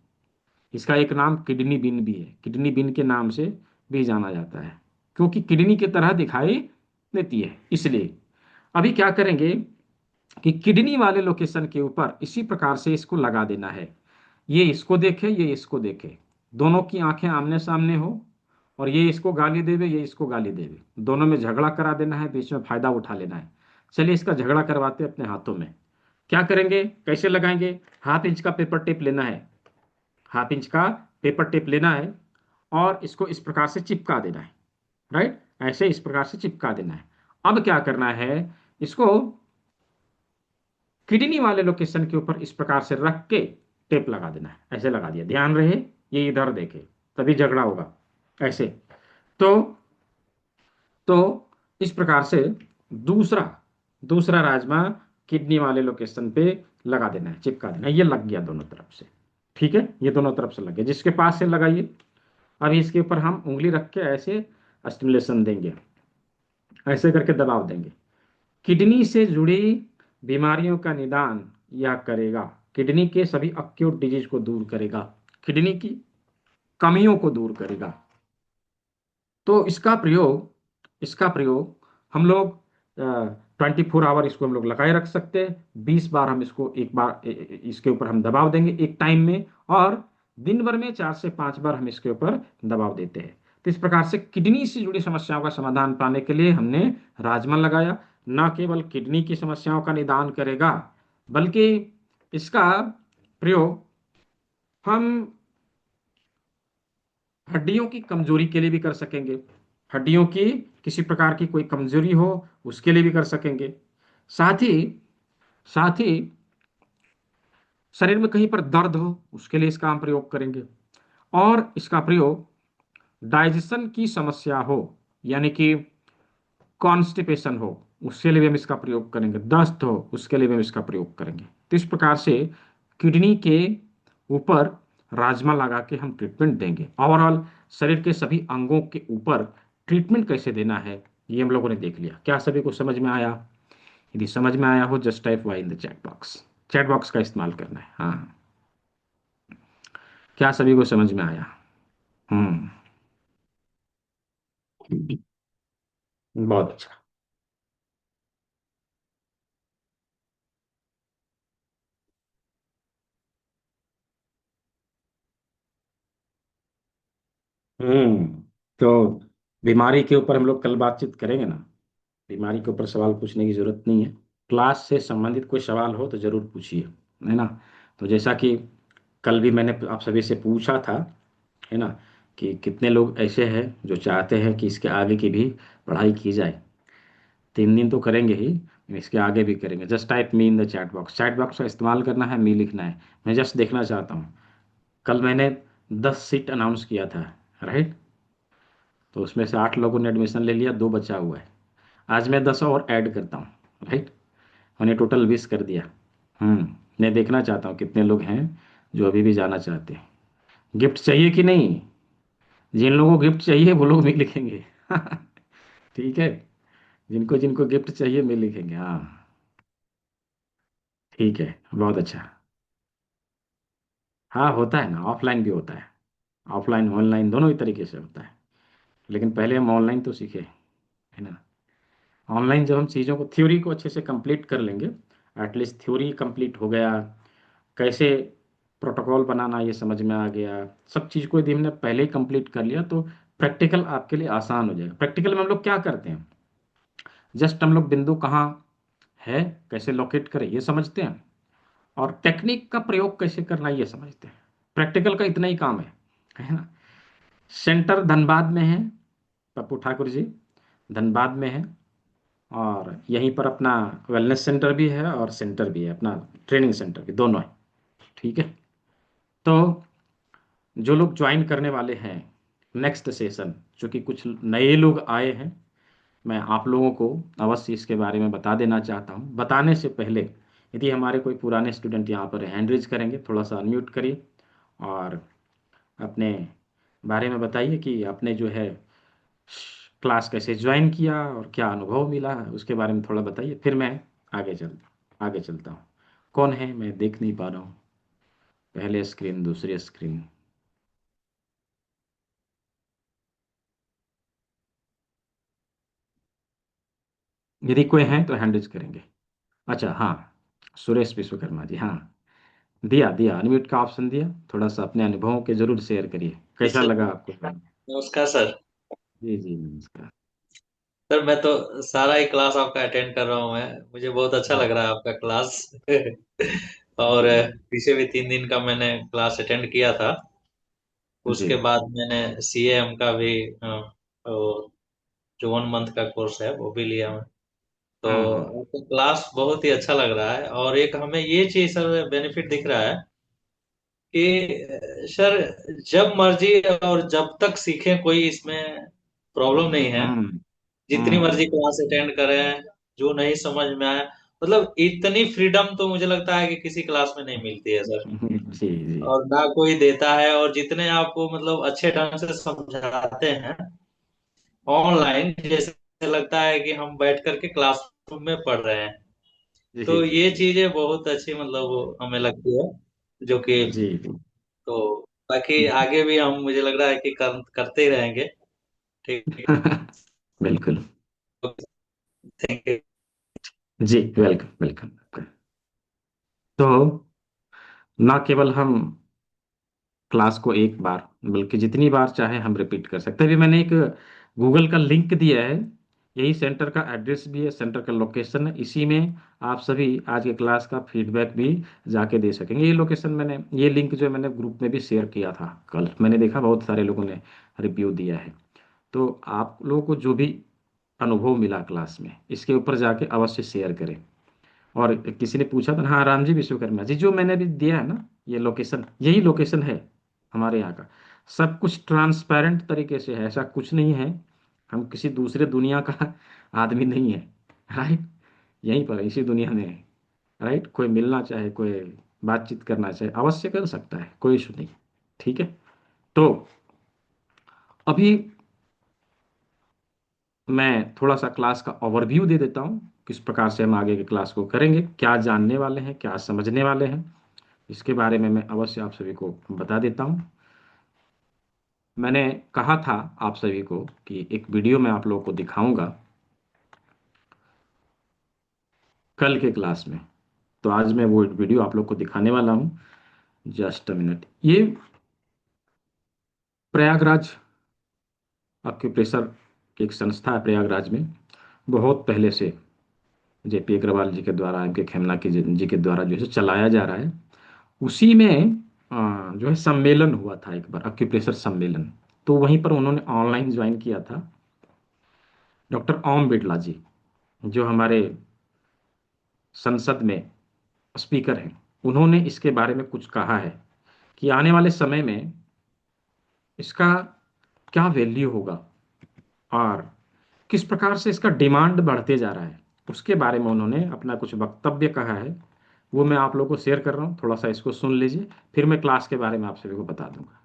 इसका एक नाम किडनी बीन भी है, किडनी बीन के नाम से भी जाना जाता है, क्योंकि किडनी की तरह दिखाई देती है इसलिए। अभी क्या करेंगे कि किडनी वाले लोकेशन के ऊपर इसी प्रकार से इसको लगा देना है। ये इसको देखे, ये इसको देखे, दोनों की आंखें आमने सामने हो, और ये इसको गाली देवे, ये इसको गाली देवे, दोनों में झगड़ा करा देना है, बीच में फायदा उठा लेना है। चलिए इसका झगड़ा करवाते हैं अपने हाथों में। क्या करेंगे, कैसे लगाएंगे? 1/2 इंच का पेपर टेप लेना है, 1/2 इंच का पेपर टेप लेना है और इसको इस प्रकार से चिपका देना है, राइट, ऐसे इस प्रकार से चिपका देना है। अब क्या करना है, इसको किडनी वाले लोकेशन के ऊपर इस प्रकार से रख के टेप लगा देना है। ऐसे लगा दिया, ध्यान रहे ये इधर देखे, तभी झगड़ा होगा, ऐसे। तो इस प्रकार से दूसरा दूसरा राजमा किडनी वाले लोकेशन पे लगा देना है, चिपका देना है। ये लग गया दोनों तरफ से, ठीक है, ये दोनों तरफ से लग गया, जिसके पास से लगाइए। अभी इसके ऊपर हम उंगली रख के ऐसे स्टिमुलेशन देंगे, ऐसे करके दबाव देंगे। किडनी से जुड़ी बीमारियों का निदान यह करेगा, किडनी के सभी अक्यूट डिजीज को दूर करेगा, किडनी की कमियों को दूर करेगा। तो इसका प्रयोग हम लोग 24 आवर इसको हम लोग लगाए रख सकते हैं। 20 बार हम इसको एक बार इसके ऊपर हम दबाव देंगे एक टाइम में, और दिन भर में 4 से 5 बार हम इसके ऊपर दबाव देते हैं। तो इस प्रकार से किडनी से जुड़ी समस्याओं का समाधान पाने के लिए हमने राजमा लगाया। न केवल किडनी की समस्याओं का निदान करेगा, बल्कि इसका प्रयोग हम हड्डियों की कमजोरी के लिए भी कर सकेंगे। हड्डियों की किसी प्रकार की कोई कमजोरी हो, उसके लिए भी कर सकेंगे। साथ ही साथ ही शरीर में कहीं पर दर्द हो, उसके लिए इसका हम प्रयोग करेंगे। और इसका प्रयोग डाइजेशन की समस्या हो, यानी कि कॉन्स्टिपेशन हो, उसके लिए भी हम इसका प्रयोग करेंगे। दस्त हो, उसके लिए भी हम इसका प्रयोग करेंगे। तो इस प्रकार से किडनी के ऊपर राजमा लगा के हम ट्रीटमेंट देंगे। ओवरऑल शरीर के सभी अंगों के ऊपर ट्रीटमेंट कैसे देना है ये हम लोगों ने देख लिया। क्या सभी को समझ में आया? यदि समझ में आया हो just type Y in the chat box. Chat box का इस्तेमाल करना है। हाँ, क्या सभी को समझ में आया? हम्म। बहुत अच्छा। हम्म। तो बीमारी के ऊपर हम लोग कल बातचीत करेंगे ना। बीमारी के ऊपर सवाल पूछने की जरूरत नहीं है। क्लास से संबंधित कोई सवाल हो तो जरूर पूछिए, है ना। तो जैसा कि कल भी मैंने आप सभी से पूछा था, है ना, कि कितने लोग ऐसे हैं जो चाहते हैं कि इसके आगे की भी पढ़ाई की जाए। 3 दिन तो करेंगे ही, इसके आगे भी करेंगे। Just type me in the chat box. Chat box का इस्तेमाल करना है, मी लिखना है। मैं जस्ट देखना चाहता हूँ। कल मैंने 10 सीट अनाउंस किया था, राइट। तो उसमें से 8 लोगों ने एडमिशन ले लिया, 2 बचा हुआ है। आज मैं 10 और ऐड करता हूँ, राइट। मैंने टोटल 20 कर दिया। मैं देखना चाहता हूँ कितने लोग हैं जो अभी भी जाना चाहते हैं। गिफ्ट चाहिए कि नहीं? जिन लोगों को गिफ्ट चाहिए वो लोग भी लिखेंगे। ठीक है। जिनको जिनको गिफ्ट चाहिए मैं लिखेंगे, हाँ। ठीक है, बहुत अच्छा। हाँ, होता है ना, ऑफलाइन भी होता है। ऑफलाइन ऑनलाइन दोनों ही तरीके से होता है। लेकिन पहले हम ऑनलाइन तो सीखे, है ना। ऑनलाइन जब हम चीज़ों को, थ्योरी को अच्छे से कंप्लीट कर लेंगे, एटलीस्ट थ्योरी कंप्लीट हो गया, कैसे प्रोटोकॉल बनाना ये समझ में आ गया, सब चीज़ को यदि हमने पहले ही कंप्लीट कर लिया तो प्रैक्टिकल आपके लिए आसान हो जाएगा। प्रैक्टिकल में हम लोग क्या करते हैं, जस्ट हम लोग बिंदु कहाँ है कैसे लोकेट करें ये समझते हैं, और टेक्निक का प्रयोग कैसे करना ये समझते हैं। प्रैक्टिकल का इतना ही काम है ना। सेंटर धनबाद में है, पप्पू ठाकुर जी, धनबाद में है। और यहीं पर अपना वेलनेस सेंटर भी है और सेंटर भी है, अपना ट्रेनिंग सेंटर भी, दोनों है। ठीक है। तो जो लोग ज्वाइन करने वाले हैं नेक्स्ट सेशन, जो कि कुछ नए लोग आए हैं, मैं आप लोगों को अवश्य इसके बारे में बता देना चाहता हूँ। बताने से पहले यदि हमारे कोई पुराने स्टूडेंट यहाँ पर हैंड रेज करेंगे, थोड़ा सा अनम्यूट करिए और अपने बारे में बताइए कि आपने जो है क्लास कैसे ज्वाइन किया और क्या अनुभव मिला है, उसके बारे में थोड़ा बताइए। फिर मैं आगे चलता हूँ। कौन है मैं देख नहीं पा रहा हूँ। पहले स्क्रीन, दूसरी स्क्रीन। यदि कोई है तो हैंड रेज करेंगे। अच्छा, हाँ, सुरेश विश्वकर्मा जी, हाँ। दिया दिया अनम्यूट का ऑप्शन दिया। थोड़ा सा अपने अनुभवों के जरूर शेयर करिए, जी कैसा सर। लगा आपको? नमस्कार सर। जी जी, नमस्कार। सर मैं तो सारा ही क्लास आपका अटेंड कर रहा हूँ। मैं मुझे बहुत अच्छा लग वाह। रहा है आपका क्लास। जी और जी पीछे भी 3 दिन का मैंने क्लास अटेंड किया था। जी। उसके बाद मैंने सीएएम का भी वो जो 1 मंथ का कोर्स है वो भी लिया मैं। तो हाँ। आपका क्लास बहुत ही अच्छा लग रहा है, और एक हमें ये चीज सर बेनिफिट दिख रहा है कि सर जब मर्जी और जब तक सीखें कोई इसमें प्रॉब्लम नहीं है। हम्म जितनी मर्जी हम्म। क्लास अटेंड करें, जो नहीं समझ में आए, मतलब इतनी फ्रीडम तो मुझे लगता है कि किसी क्लास में नहीं मिलती है सर। जी जी और ना कोई देता है, और जितने आपको मतलब अच्छे ढंग से समझाते हैं ऑनलाइन, जैसे लगता है कि हम बैठ करके क्लासरूम में पढ़ रहे हैं। जी तो जी ये जी चीजें बहुत अच्छी मतलब वो हमें लगती है, जो कि जी जी। तो बाकी आगे भी हम, मुझे लग रहा है कि करते ही रहेंगे। ठीक बिल्कुल। है। Thank you. जी, वेलकम वेलकम। तो ना केवल हम क्लास को एक बार बल्कि जितनी बार चाहे हम रिपीट कर सकते हैं। अभी मैंने एक गूगल का लिंक दिया है, यही सेंटर का एड्रेस भी है, सेंटर का लोकेशन है। इसी में आप सभी आज के क्लास का फीडबैक भी जाके दे सकेंगे। ये लोकेशन मैंने, ये लिंक जो है मैंने ग्रुप में भी शेयर किया था कल, मैंने देखा बहुत सारे लोगों ने रिव्यू दिया है। तो आप लोगों को जो भी अनुभव मिला क्लास में, इसके ऊपर जाके अवश्य शेयर करें। और किसी ने पूछा था, हाँ, राम जी विश्वकर्मा जी, जो मैंने भी दिया है ना, ये लोकेशन, यही लोकेशन है हमारे यहाँ का। सब कुछ ट्रांसपेरेंट तरीके से है, ऐसा कुछ नहीं है हम किसी दूसरे दुनिया का आदमी नहीं है, राइट। यहीं पर है, इसी दुनिया में है, राइट। कोई मिलना चाहे, कोई बातचीत करना चाहे अवश्य कर सकता है, कोई इशू नहीं। ठीक है। तो अभी मैं थोड़ा सा क्लास का ओवरव्यू दे देता हूँ, किस प्रकार से हम आगे के क्लास को करेंगे, क्या जानने वाले हैं, क्या समझने वाले हैं, इसके बारे में मैं अवश्य आप सभी को बता देता हूँ। मैंने कहा था आप सभी को कि एक वीडियो मैं आप लोगों को दिखाऊंगा कल के क्लास में। तो आज मैं वो वीडियो आप लोग को दिखाने वाला हूँ। Just a minute. ये प्रयागराज एक्यूप्रेशर की एक संस्था है प्रयागराज में, बहुत पहले से जेपी अग्रवाल जी के द्वारा, एम के खेमला जी के द्वारा जो है चलाया जा रहा है। उसी में जो है सम्मेलन हुआ था एक बार, एक्यूप्रेशर सम्मेलन। तो वहीं पर उन्होंने ऑनलाइन ज्वाइन किया था डॉक्टर ओम बिड़ला जी, जो हमारे संसद में स्पीकर हैं। उन्होंने इसके बारे में कुछ कहा है कि आने वाले समय में इसका क्या वैल्यू होगा और किस प्रकार से इसका डिमांड बढ़ते जा रहा है, उसके बारे में उन्होंने अपना कुछ वक्तव्य कहा है। वो मैं आप लोगों को शेयर कर रहा हूँ, थोड़ा सा इसको सुन लीजिए, फिर मैं क्लास के बारे में आप सभी को बता दूंगा।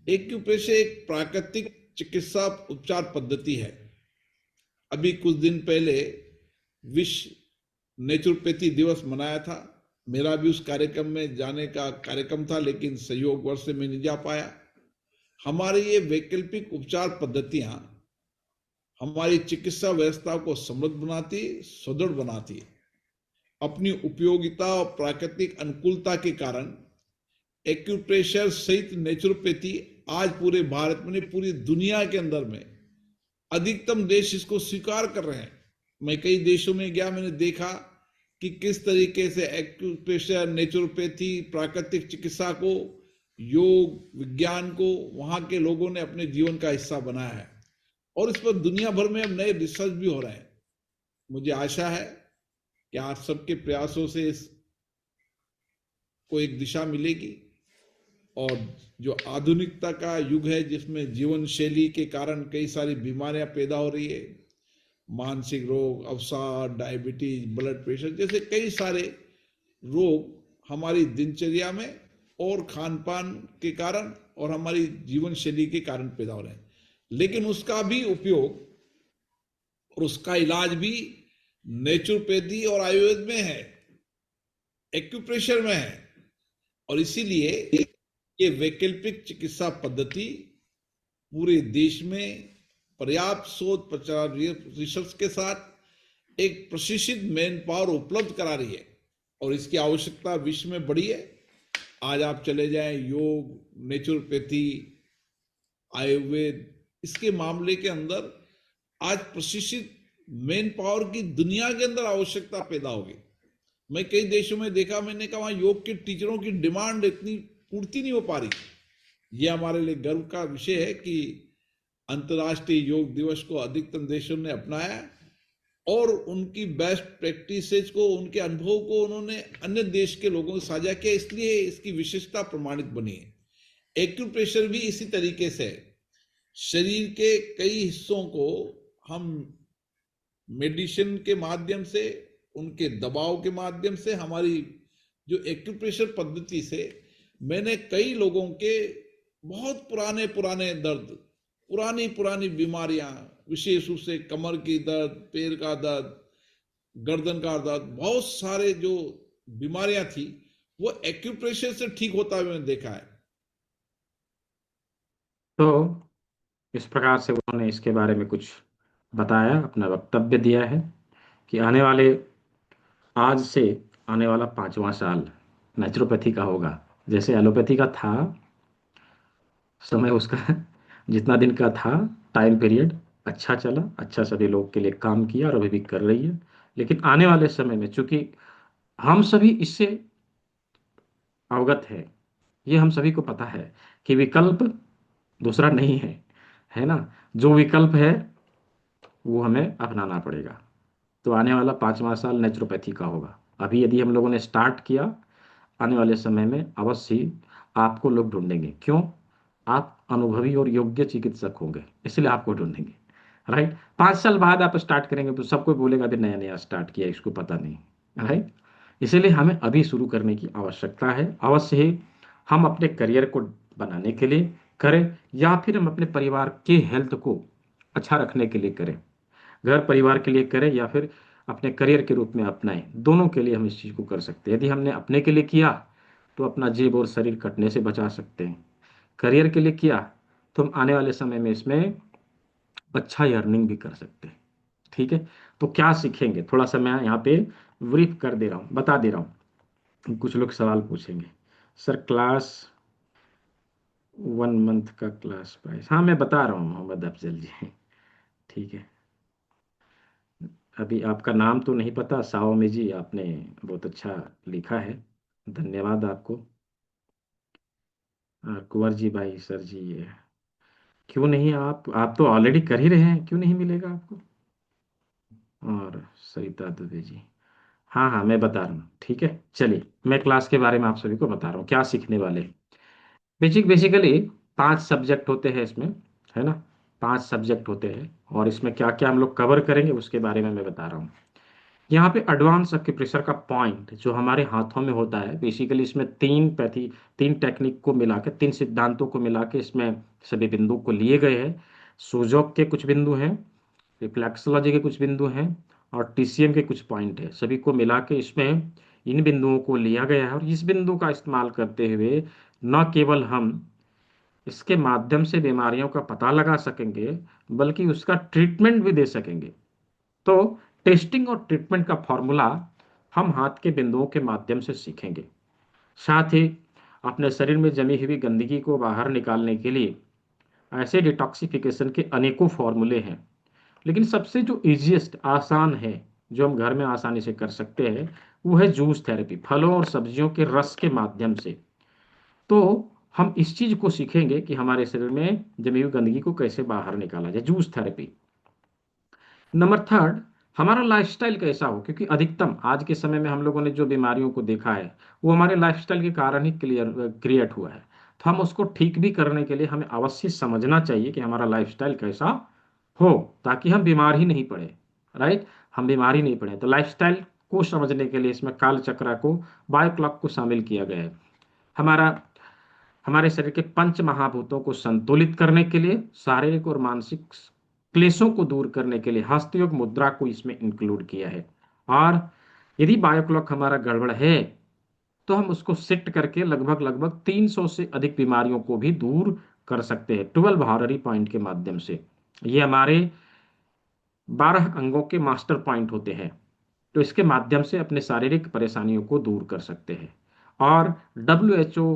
एक्यूप्रेशर एक प्राकृतिक चिकित्सा उपचार पद्धति है। अभी कुछ दिन पहले विश्व नेचुरोपैथी दिवस मनाया था। मेरा भी उस कार्यक्रम में जाने का कार्यक्रम था, लेकिन संयोगवश से मैं नहीं जा पाया। हमारी ये वैकल्पिक उपचार पद्धतियां हमारी चिकित्सा व्यवस्था को समृद्ध बनाती, सुदृढ़ बनाती। अपनी उपयोगिता और प्राकृतिक अनुकूलता के कारण एक्यूप्रेशर सहित नेचुरोपैथी आज पूरे भारत में, पूरी दुनिया के अंदर में अधिकतम देश इसको स्वीकार कर रहे हैं। मैं कई देशों में गया, मैंने देखा कि किस तरीके से एक्यूप्रेशर, नेचुरोपैथी, प्राकृतिक चिकित्सा को, योग विज्ञान को वहां के लोगों ने अपने जीवन का हिस्सा बनाया है। और इस पर दुनिया भर में अब नए रिसर्च भी हो रहे हैं। मुझे आशा है कि आप सबके प्रयासों से इसको एक दिशा मिलेगी। और जो आधुनिकता का युग है, जिसमें जीवन शैली के कारण कई सारी बीमारियां पैदा हो रही है, मानसिक रोग, अवसाद, डायबिटीज, ब्लड प्रेशर जैसे कई सारे रोग हमारी दिनचर्या में और खान पान के कारण और हमारी जीवन शैली के कारण पैदा हो रहे हैं। लेकिन उसका भी उपयोग और उसका इलाज भी नेचुरोपैथी और आयुर्वेद में है, एक्यूप्रेशर में है। और इसीलिए ये वैकल्पिक चिकित्सा पद्धति पूरे देश में पर्याप्त शोध प्रचार रिसर्च के साथ एक प्रशिक्षित मैन पावर उपलब्ध करा रही है। और इसकी आवश्यकता विश्व में बढ़ी है। आज आप चले जाएं, योग, नेचुरोपैथी, आयुर्वेद, इसके मामले के अंदर आज प्रशिक्षित मैन पावर की दुनिया के अंदर आवश्यकता पैदा होगी। मैं कई देशों में देखा, मैंने कहा वहां योग के टीचरों की डिमांड इतनी पूर्ति नहीं हो पा रही। यह हमारे लिए गर्व का विषय है कि अंतर्राष्ट्रीय योग दिवस को अधिकतम देशों ने अपनाया और उनकी बेस्ट प्रैक्टिसेस को, उनके अनुभव को उन्होंने अन्य देश के लोगों से साझा किया। इसलिए इसकी विशेषता प्रमाणित बनी है। एक्यूप्रेशर भी इसी तरीके से शरीर के कई हिस्सों को हम मेडिसिन के माध्यम से, उनके दबाव के माध्यम से, हमारी जो एक्यूप्रेशर पद्धति से मैंने कई लोगों के बहुत पुराने पुराने दर्द, पुरानी पुरानी बीमारियां, विशेष रूप से कमर की दर्द, पैर का दर्द, गर्दन का दर्द, बहुत सारे जो बीमारियां थी वो एक्यूप्रेशर से ठीक होता हुआ मैंने देखा है। तो इस प्रकार से उन्होंने इसके बारे में कुछ बताया, अपना वक्तव्य दिया है कि आने वाले, आज से आने वाला 5वां साल नेचुरोपैथी का होगा। जैसे एलोपैथी का था समय, उसका जितना दिन का था टाइम पीरियड, अच्छा चला, अच्छा सभी लोग के लिए काम किया और अभी भी कर रही है। लेकिन आने वाले समय में चूंकि हम सभी इससे अवगत है, ये हम सभी को पता है कि विकल्प दूसरा नहीं है, है ना। जो विकल्प है वो हमें अपनाना पड़ेगा। तो आने वाला 5वां साल नेचुरोपैथी का होगा। अभी यदि हम लोगों ने स्टार्ट किया, आने वाले समय में अवश्य ही आपको लोग ढूंढेंगे। क्यों? आप अनुभवी और योग्य चिकित्सक होंगे, इसलिए आपको ढूंढेंगे। राइट। 5 साल बाद आप स्टार्ट करेंगे तो सबको बोलेगा अभी नया नया स्टार्ट किया, इसको पता नहीं। राइट। इसीलिए हमें अभी शुरू करने की आवश्यकता है, अवश्य ही। हम अपने करियर को बनाने के लिए करें, या फिर हम अपने परिवार के हेल्थ को अच्छा रखने के लिए करें, घर परिवार के लिए करें, या फिर अपने करियर के रूप में अपनाएं। दोनों के लिए हम इस चीज़ को कर सकते हैं। यदि हमने अपने के लिए किया तो अपना जेब और शरीर कटने से बचा सकते हैं। करियर के लिए किया तो हम आने वाले समय में इसमें अच्छा अर्निंग भी कर सकते हैं। ठीक है। तो क्या सीखेंगे, थोड़ा सा मैं यहाँ पे ब्रीफ कर दे रहा हूँ, बता दे रहा हूँ। कुछ लोग सवाल पूछेंगे, सर क्लास 1 मंथ का क्लास प्राइस, हाँ मैं बता रहा हूँ मोहम्मद अफजल जी। ठीक है। अभी आपका नाम तो नहीं पता, साओमी जी, आपने बहुत अच्छा लिखा है, धन्यवाद आपको। कुंवर जी भाई, सर जी ये क्यों नहीं, आप तो ऑलरेडी कर ही रहे हैं, क्यों नहीं मिलेगा आपको। और सरिता दुबे जी, हाँ हाँ मैं बता रहा हूँ। ठीक है, चलिए मैं क्लास के बारे में आप सभी को बता रहा हूँ क्या सीखने वाले हैं। बेसिकली 5 सब्जेक्ट होते हैं इसमें, है ना। 5 सब्जेक्ट होते हैं, और इसमें क्या क्या हम लोग कवर करेंगे उसके बारे में मैं बता रहा हूँ। यहाँ पे एडवांस एक्यूप्रेशर का पॉइंट जो हमारे हाथों में होता है, बेसिकली इसमें 3 टेक्निक को मिला के, 3 सिद्धांतों को मिला के इसमें सभी बिंदु को लिए गए हैं। सूजोग के कुछ बिंदु हैं, रिफ्लेक्सोलॉजी के कुछ बिंदु हैं, और टीसीएम के कुछ पॉइंट है। सभी को मिला के इसमें इन बिंदुओं को लिया गया है, और इस बिंदु का इस्तेमाल करते हुए न केवल हम इसके माध्यम से बीमारियों का पता लगा सकेंगे, बल्कि उसका ट्रीटमेंट भी दे सकेंगे। तो टेस्टिंग और ट्रीटमेंट का फॉर्मूला हम हाथ के बिंदुओं के माध्यम से सीखेंगे। साथ ही अपने शरीर में जमी हुई गंदगी को बाहर निकालने के लिए ऐसे डिटॉक्सिफिकेशन के अनेकों फॉर्मूले हैं, लेकिन सबसे जो इजीएस्ट आसान है, जो हम घर में आसानी से कर सकते हैं, वो है जूस थेरेपी, फलों और सब्जियों के रस के माध्यम से। तो हम इस चीज को सीखेंगे कि हमारे शरीर में जमी हुई गंदगी को कैसे बाहर निकाला जाए, जूस थेरेपी। नंबर थर्ड, हमारा लाइफस्टाइल कैसा हो, क्योंकि अधिकतम आज के समय में हम लोगों ने जो बीमारियों को देखा है वो हमारे लाइफस्टाइल के कारण ही क्रिएट हुआ है। तो हम उसको ठीक भी करने के लिए हमें अवश्य समझना चाहिए कि हमारा लाइफस्टाइल कैसा हो, ताकि हम बीमार ही नहीं पड़े। राइट। हम बीमार ही नहीं पड़े। तो लाइफस्टाइल को समझने के लिए इसमें काल चक्र को, बायो क्लॉक को शामिल किया गया है। हमारा हमारे शरीर के पंच महाभूतों को संतुलित करने के लिए, शारीरिक और मानसिक क्लेशों को दूर करने के लिए हस्तयोग मुद्रा को इसमें इंक्लूड किया है। और यदि बायोक्लॉक हमारा गड़बड़ है तो हम उसको सेट करके लगभग लगभग 300 से अधिक बीमारियों को भी दूर कर सकते हैं 12 हॉररी पॉइंट के माध्यम से। ये हमारे 12 अंगों के मास्टर पॉइंट होते हैं, तो इसके माध्यम से अपने शारीरिक परेशानियों को दूर कर सकते हैं। और WHO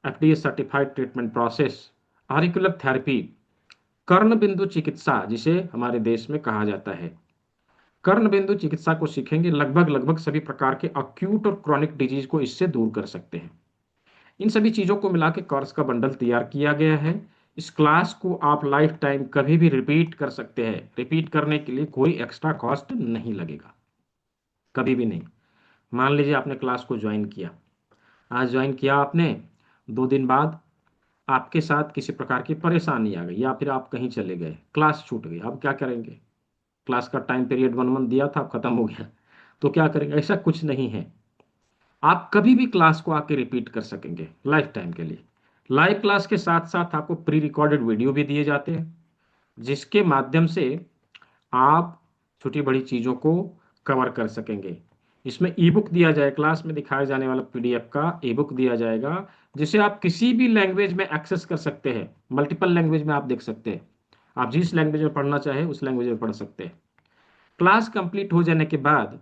FDA certified treatment process, auricular therapy, कर्ण बिंदु चिकित्सा जिसे हमारे देश में कहा जाता है, कर्ण बिंदु चिकित्सा को सीखेंगे। लगभग लगभग सभी प्रकार के अक्यूट और क्रॉनिक डिजीज को इससे दूर कर सकते हैं। इन सभी चीजों को मिला के कोर्स का बंडल तैयार किया गया है। इस क्लास को आप लाइफ टाइम कभी भी रिपीट कर सकते हैं। रिपीट करने के लिए कोई एक्स्ट्रा कॉस्ट नहीं लगेगा, कभी भी नहीं। मान लीजिए आपने क्लास को ज्वाइन किया, आज ज्वाइन किया आपने, 2 दिन बाद आपके साथ किसी प्रकार की परेशानी आ गई, या फिर आप कहीं चले गए, क्लास छूट गई, अब क्या करेंगे। क्लास का टाइम पीरियड 1 मंथ दिया था, अब खत्म हो गया, तो क्या करेंगे। ऐसा कुछ नहीं है, आप कभी भी क्लास को आके रिपीट कर सकेंगे लाइफ टाइम के लिए। लाइव क्लास के साथ साथ आपको प्री रिकॉर्डेड वीडियो भी दिए जाते हैं, जिसके माध्यम से आप छोटी बड़ी चीज़ों को कवर कर सकेंगे। इसमें ई बुक दिया जाए, क्लास में दिखाए जाने वाला PDF का ई बुक दिया जाएगा, जिसे आप किसी भी लैंग्वेज में एक्सेस कर सकते हैं। मल्टीपल लैंग्वेज में आप देख सकते हैं, आप जिस लैंग्वेज में पढ़ना चाहे उस लैंग्वेज में पढ़ सकते हैं। क्लास कंप्लीट हो जाने के बाद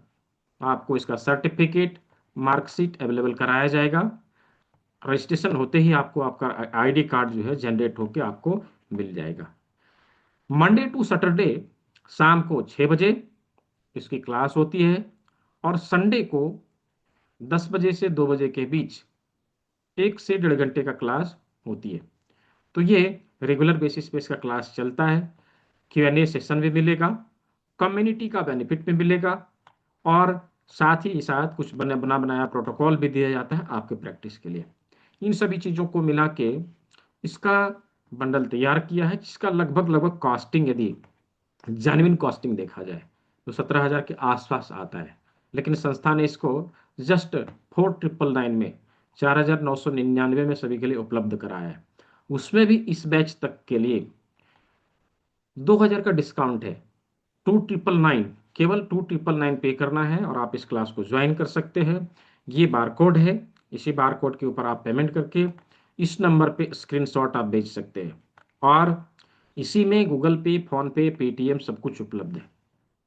आपको इसका सर्टिफिकेट, मार्कशीट अवेलेबल कराया जाएगा। रजिस्ट्रेशन होते ही आपको आपका ID कार्ड जो है जनरेट होकर आपको मिल जाएगा। मंडे टू सैटरडे शाम को 6 बजे इसकी क्लास होती है, और संडे को 10 बजे से 2 बजे के बीच 1 से 1.5 घंटे का क्लास होती है। तो ये रेगुलर बेसिस पे इसका क्लास चलता है। Q&A सेशन भी मिलेगा, कम्युनिटी का बेनिफिट भी मिलेगा, और साथ ही साथ कुछ बना बनाया प्रोटोकॉल भी दिया जाता है आपके प्रैक्टिस के लिए। इन सभी चीज़ों को मिला के इसका बंडल तैयार किया है, जिसका लगभग लगभग कॉस्टिंग यदि जेन्युइन कॉस्टिंग देखा जाए तो 17,000 के आसपास आता है, लेकिन संस्था ने इसको जस्ट 4,999 में, 4,999 में सभी के लिए उपलब्ध कराया है। उसमें भी इस बैच तक के लिए 2,000 का डिस्काउंट है। 2,999, केवल 2,999 पे करना है और आप इस क्लास को ज्वाइन कर सकते हैं। ये बारकोड है, इसी बारकोड के ऊपर आप पेमेंट करके इस नंबर पे स्क्रीनशॉट आप भेज सकते हैं, और इसी में गूगल पे, फोन पे, पेटीएम सब कुछ उपलब्ध है।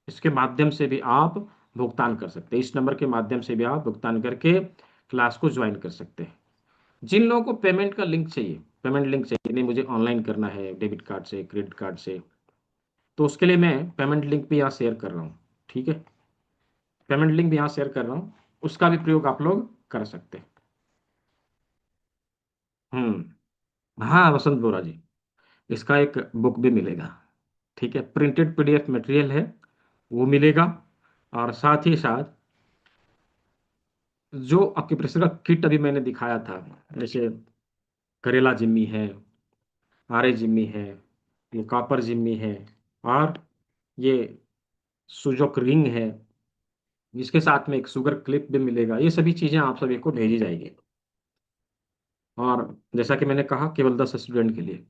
इसके माध्यम से भी आप भुगतान कर सकते हैं, इस नंबर के माध्यम से भी आप भुगतान करके क्लास को ज्वाइन कर सकते हैं। जिन लोगों को पेमेंट का लिंक चाहिए, पेमेंट लिंक चाहिए, नहीं मुझे ऑनलाइन करना है डेबिट कार्ड से, क्रेडिट कार्ड से, तो उसके लिए मैं पेमेंट लिंक भी यहाँ शेयर कर रहा हूँ। ठीक है, पेमेंट लिंक भी यहाँ शेयर कर रहा हूँ, उसका भी प्रयोग आप लोग कर सकते हैं। हाँ वसंत बोरा जी, इसका एक बुक भी मिलेगा। ठीक है, प्रिंटेड पीडीएफ मटेरियल है, वो मिलेगा। और साथ ही साथ जो एक्यूप्रेशर का किट अभी मैंने दिखाया था, जैसे करेला जिम्मी है, आरे जिम्मी है, ये कॉपर जिम्मी है, और ये सुजोक रिंग है, जिसके साथ में एक शुगर क्लिप भी मिलेगा। ये सभी चीज़ें आप सभी को भेजी जाएगी। और जैसा कि मैंने कहा, केवल 10 स्टूडेंट के लिए,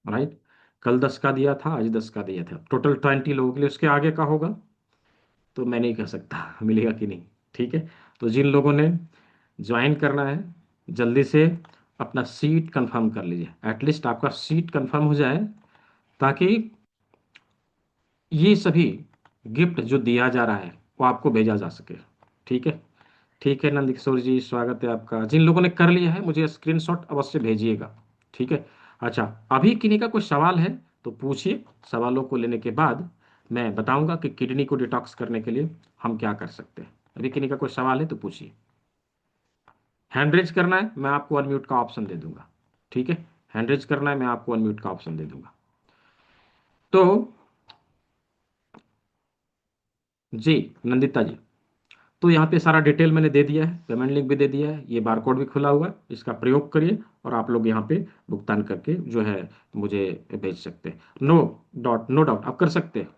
राइट। कल 10 का दिया था, आज 10 का दिया था, टोटल 20 लोगों के लिए। उसके आगे का होगा तो मैं नहीं कह सकता मिलेगा कि नहीं। ठीक है, तो जिन लोगों ने ज्वाइन करना है, जल्दी से अपना सीट कंफर्म कर लीजिए, एटलीस्ट आपका सीट कंफर्म हो जाए, ताकि ये सभी गिफ्ट जो दिया जा रहा है वो आपको भेजा जा सके। ठीक है, ठीक है नंद किशोर जी, स्वागत है आपका। जिन लोगों ने कर लिया है मुझे स्क्रीनशॉट अवश्य भेजिएगा। ठीक है, अच्छा, अभी किन्हीं का कोई सवाल है तो पूछिए। सवालों को लेने के बाद मैं बताऊंगा कि किडनी को डिटॉक्स करने के लिए हम क्या कर सकते हैं। अभी किन्हीं का कोई सवाल है तो पूछिए। हैंड रेज करना है, मैं आपको अनम्यूट का ऑप्शन दे दूंगा। ठीक है, हैंड रेज करना है, मैं आपको अनम्यूट का ऑप्शन दे दूंगा। तो जी नंदिता जी, तो यहाँ पे सारा डिटेल मैंने दे दिया है, पेमेंट लिंक भी दे दिया है, ये बारकोड भी खुला हुआ है, इसका प्रयोग करिए और आप लोग यहाँ पे भुगतान करके जो है मुझे भेज सकते हैं। नो डाउट आप कर सकते हैं।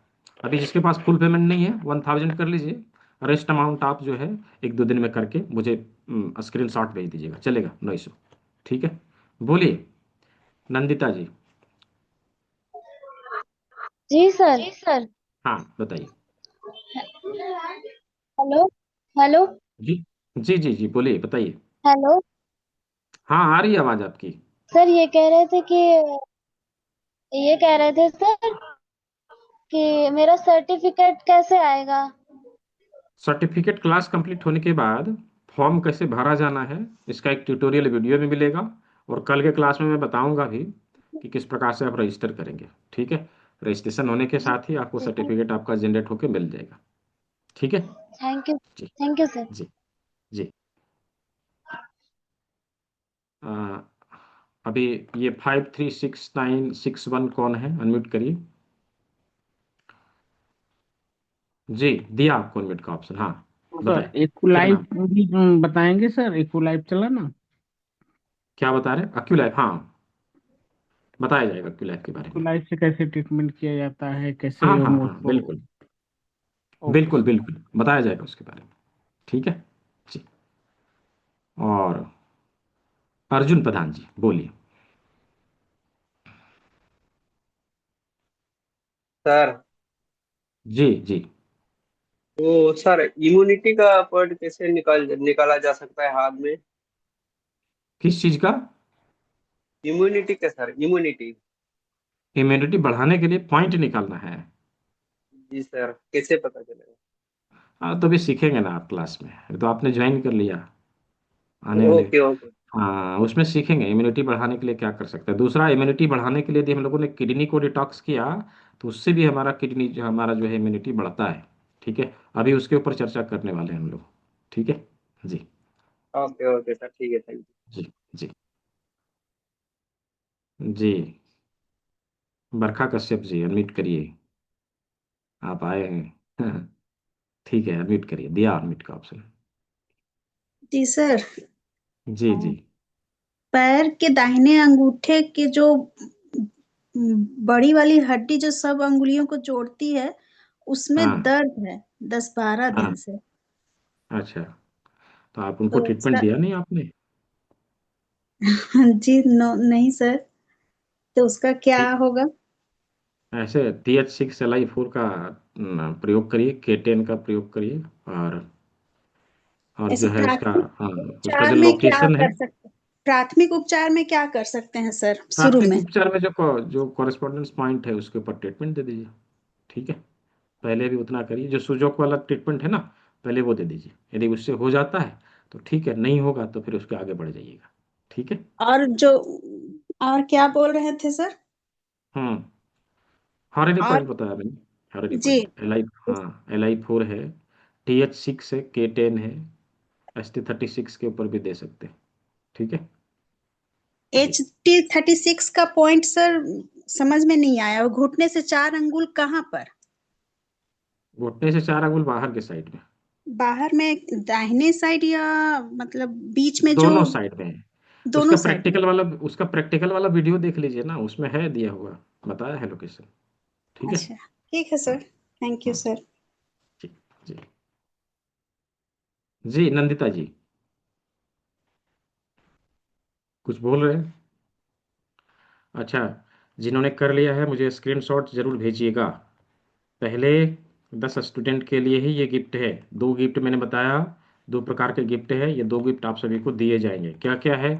अभी जिसके पास फुल पेमेंट नहीं है 1,000 कर लीजिए, रेस्ट अमाउंट आप जो है 1-2 दिन में करके मुझे स्क्रीन शॉट भेज दीजिएगा, चलेगा, नो इशू। ठीक है, बोलिए नंदिता जी। जी सर। हाँ बताइए। हेलो। हेलो। जी जी जी जी, बोलिए बताइए। हेलो। हाँ आ रही है आवाज़ आपकी। सर ये कह रहे थे सर कि मेरा सर्टिफिकेट कैसे आएगा। सर्टिफिकेट क्लास कंप्लीट होने के बाद फॉर्म कैसे भरा जाना है, इसका एक ट्यूटोरियल वीडियो भी मिलेगा, और कल के क्लास में मैं बताऊंगा भी कि किस प्रकार से आप रजिस्टर करेंगे। ठीक है, रजिस्ट्रेशन होने के जी साथ ही आपको जी सर्टिफिकेट आपका जनरेट होकर मिल जाएगा। ठीक है, थैंक यू। जी थैंक यू सर। जी जी। आ, अभी ये 536961 कौन है, अनम्यूट करिए। जी, दिया आपको अनम्यूट का ऑप्शन, हाँ तो सर बताएं। एक क्या लाइव नाम, भी बताएंगे सर, एक लाइव चला ना। क्या बता रहे हैं, अक्यू लाइफ, हाँ बताया जाएगा अक्यू लाइफ के बारे में। लाइव से कैसे ट्रीटमेंट किया जाता है, कैसे हाँ हाँ हम हाँ उसको। बिल्कुल, ओके बिल्कुल सर। बिल्कुल बताया जाएगा उसके बारे में। ठीक है जी। और अर्जुन प्रधान जी बोलिए। सर, जी जी, वो सर इम्यूनिटी का पॉइंट कैसे निकाला जा सकता है हाथ में? किस चीज का? इम्यूनिटी का सर, इम्यूनिटी। इम्यूनिटी बढ़ाने के लिए पॉइंट निकालना है? जी सर, कैसे पता चलेगा? हाँ तो भी सीखेंगे ना आप क्लास में, ये तो आपने ज्वाइन कर लिया आने वाले। Okay okay. हाँ उसमें सीखेंगे इम्यूनिटी बढ़ाने के लिए क्या कर सकते हैं। दूसरा, इम्यूनिटी बढ़ाने के लिए यदि हम लोगों ने किडनी को डिटॉक्स किया तो उससे भी हमारा किडनी जो हमारा जो है इम्यूनिटी बढ़ता है। ठीक है, अभी उसके ऊपर चर्चा करने वाले हैं हम लोग। ठीक है जी ओके ओके सर, ठीक है, थैंक जी जी जी। बरखा कश्यप जी अनम्यूट करिए, आप आए हैं ठीक है, अनम्यूट करिए, दिया अनम्यूट का ऑप्शन। जी सर। जी जी। पैर के दाहिने अंगूठे के जो बड़ी वाली हड्डी जो सब अंगुलियों को जोड़ती है उसमें हाँ दर्द है 10-12 दिन हाँ। से। अच्छा, तो आप उनको तो ट्रीटमेंट उसका दिया नहीं आपने? जी नहीं सर, तो उसका क्या ठीक, होगा? ऐसे TH6 Li4 का प्रयोग करिए, K10 का प्रयोग करिए। और और ऐसे जो है उसका, प्राथमिक हाँ, उसका उपचार जो में क्या लोकेशन है। कर सकते प्राथमिक उपचार में क्या कर सकते हैं सर शुरू प्राथमिक में? उपचार में जो कॉरेस्पॉन्डेंस पॉइंट है उसके ऊपर ट्रीटमेंट दे दीजिए। ठीक है, पहले भी उतना करिए, जो सुजोक वाला ट्रीटमेंट है ना, पहले वो दे दीजिए। यदि उससे हो जाता है तो ठीक है, नहीं होगा तो फिर उसके आगे बढ़ जाइएगा। ठीक है। और जो और क्या बोल रहे थे सर? हम्म, हॉररी और पॉइंट बताया मैंने। हॉररी जी पॉइंट LI, हाँ, LI4 है, TH6 है, K10 है, ST36 के ऊपर भी दे सकते हैं। ठीक है जी। HT36 का पॉइंट सर समझ में नहीं आया, और घुटने से 4 अंगुल कहाँ पर? घुटने से 4 अंगुल बाहर के साइड में, बाहर में दाहिने साइड या मतलब बीच में जो दोनों साइड में है। दोनों साइड में? उसका प्रैक्टिकल वाला वीडियो देख लीजिए ना, उसमें है दिया हुआ, बताया है लोकेशन। ठीक है। अच्छा, ठीक है हाँ, सर, थैंक यू हाँ, सर। जी जी। जी नंदिता जी, कुछ बोल रहे हैं? अच्छा, जिन्होंने कर लिया है मुझे स्क्रीनशॉट जरूर भेजिएगा। पहले 10 स्टूडेंट के लिए ही ये गिफ्ट है। 2 गिफ्ट मैंने बताया, 2 प्रकार के गिफ्ट है। ये 2 गिफ्ट आप सभी को दिए जाएंगे। क्या क्या है?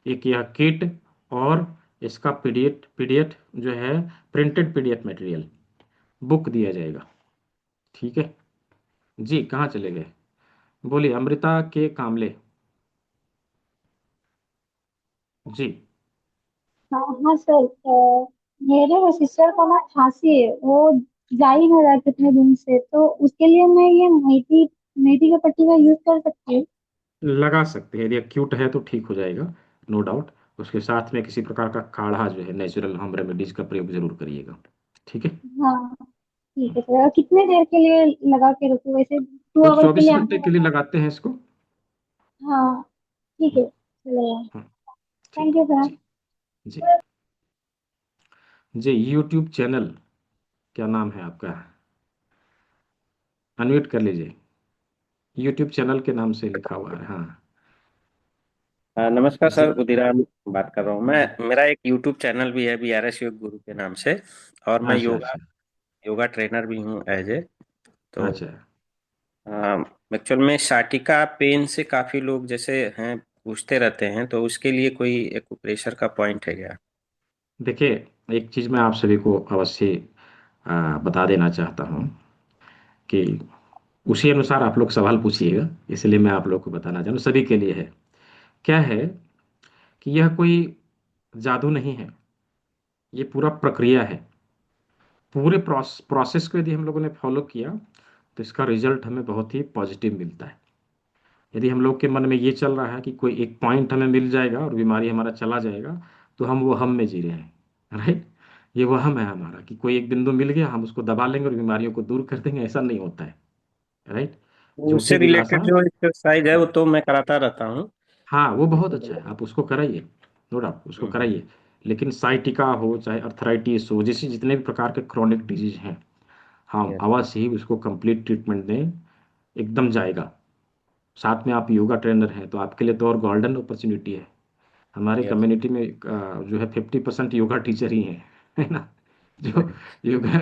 एक यह किट, और इसका पीडीएफ जो है, प्रिंटेड पीडीएफ मटेरियल, बुक दिया जाएगा। ठीक है जी। कहाँ चले गए? बोलिए, अमृता के कामले जी। हाँ हाँ सर, मेरे सिस्टर को ना खांसी है, वो जा ही नहीं रहा है कितने दिन से, तो उसके लिए मैं ये मेथी मेथी का पत्ती का यूज कर सकती हूँ? लगा सकते हैं, यदि एक्यूट है तो ठीक हो जाएगा, नो डाउट। उसके साथ में किसी प्रकार का काढ़ा जो है, नेचुरल होम रेमेडीज का प्रयोग जरूर करिएगा। ठीक है। हाँ ठीक है सर। कितने देर के लिए लगा के रखूँ वैसे, टू कुछ आवर्स के 24 लिए घंटे आपने के लिए बताया? लगाते हैं इसको। हाँ ठीक है, चलेगा। हाँ, ठीक थैंक यू है सर। जी। जी जी। यूट्यूब चैनल क्या नाम है आपका? अनम्यूट कर लीजिए। यूट्यूब चैनल के नाम से लिखा हुआ है, हाँ। नमस्कार जी। सर, उदिराम बात कर रहा हूँ मैं। मेरा एक यूट्यूब चैनल भी है, BRS योग गुरु के नाम से। और मैं अच्छा योगा अच्छा योगा ट्रेनर भी हूँ एज ए। तो अच्छा। एक्चुअल में साटिका पेन से काफी लोग जैसे हैं पूछते रहते हैं, तो उसके लिए कोई एक प्रेशर का पॉइंट है क्या? देखिए, एक चीज़ मैं आप सभी को अवश्य बता देना चाहता हूँ कि उसी अनुसार आप लोग सवाल पूछिएगा, इसलिए मैं आप लोग को बताना चाहूँ, सभी के लिए है। क्या है कि यह कोई जादू नहीं है, ये पूरा प्रक्रिया है। पूरे प्रोसेस को यदि हम लोगों ने फॉलो किया तो इसका रिजल्ट हमें बहुत ही पॉजिटिव मिलता है। यदि हम लोग के मन में ये चल रहा है कि कोई एक पॉइंट हमें मिल जाएगा और बीमारी हमारा चला जाएगा, तो हम वो हम में जी रहे हैं, राइट। ये वहम है हमारा कि कोई एक बिंदु मिल गया, हम उसको दबा लेंगे और बीमारियों को दूर कर देंगे। ऐसा नहीं होता है, राइट। तो झूठी उससे दिलासा। रिलेटेड जो एक्सरसाइज है वो तो मैं कराता रहता हूँ। हाँ, वो बहुत अच्छा है, आप उसको कराइए, नो डाउट उसको हम्म। कराइए। लेकिन साइटिका हो चाहे अर्थराइटिस हो, जैसे जितने भी प्रकार के क्रोनिक डिजीज हैं, हम यस। अवश्य ही उसको कंप्लीट ट्रीटमेंट दें, एकदम जाएगा। साथ में आप योगा ट्रेनर हैं तो आपके लिए तो और गोल्डन अपॉर्चुनिटी है। हमारे यस। कम्युनिटी में जो है 50% योगा टीचर ही हैं, है ना, जो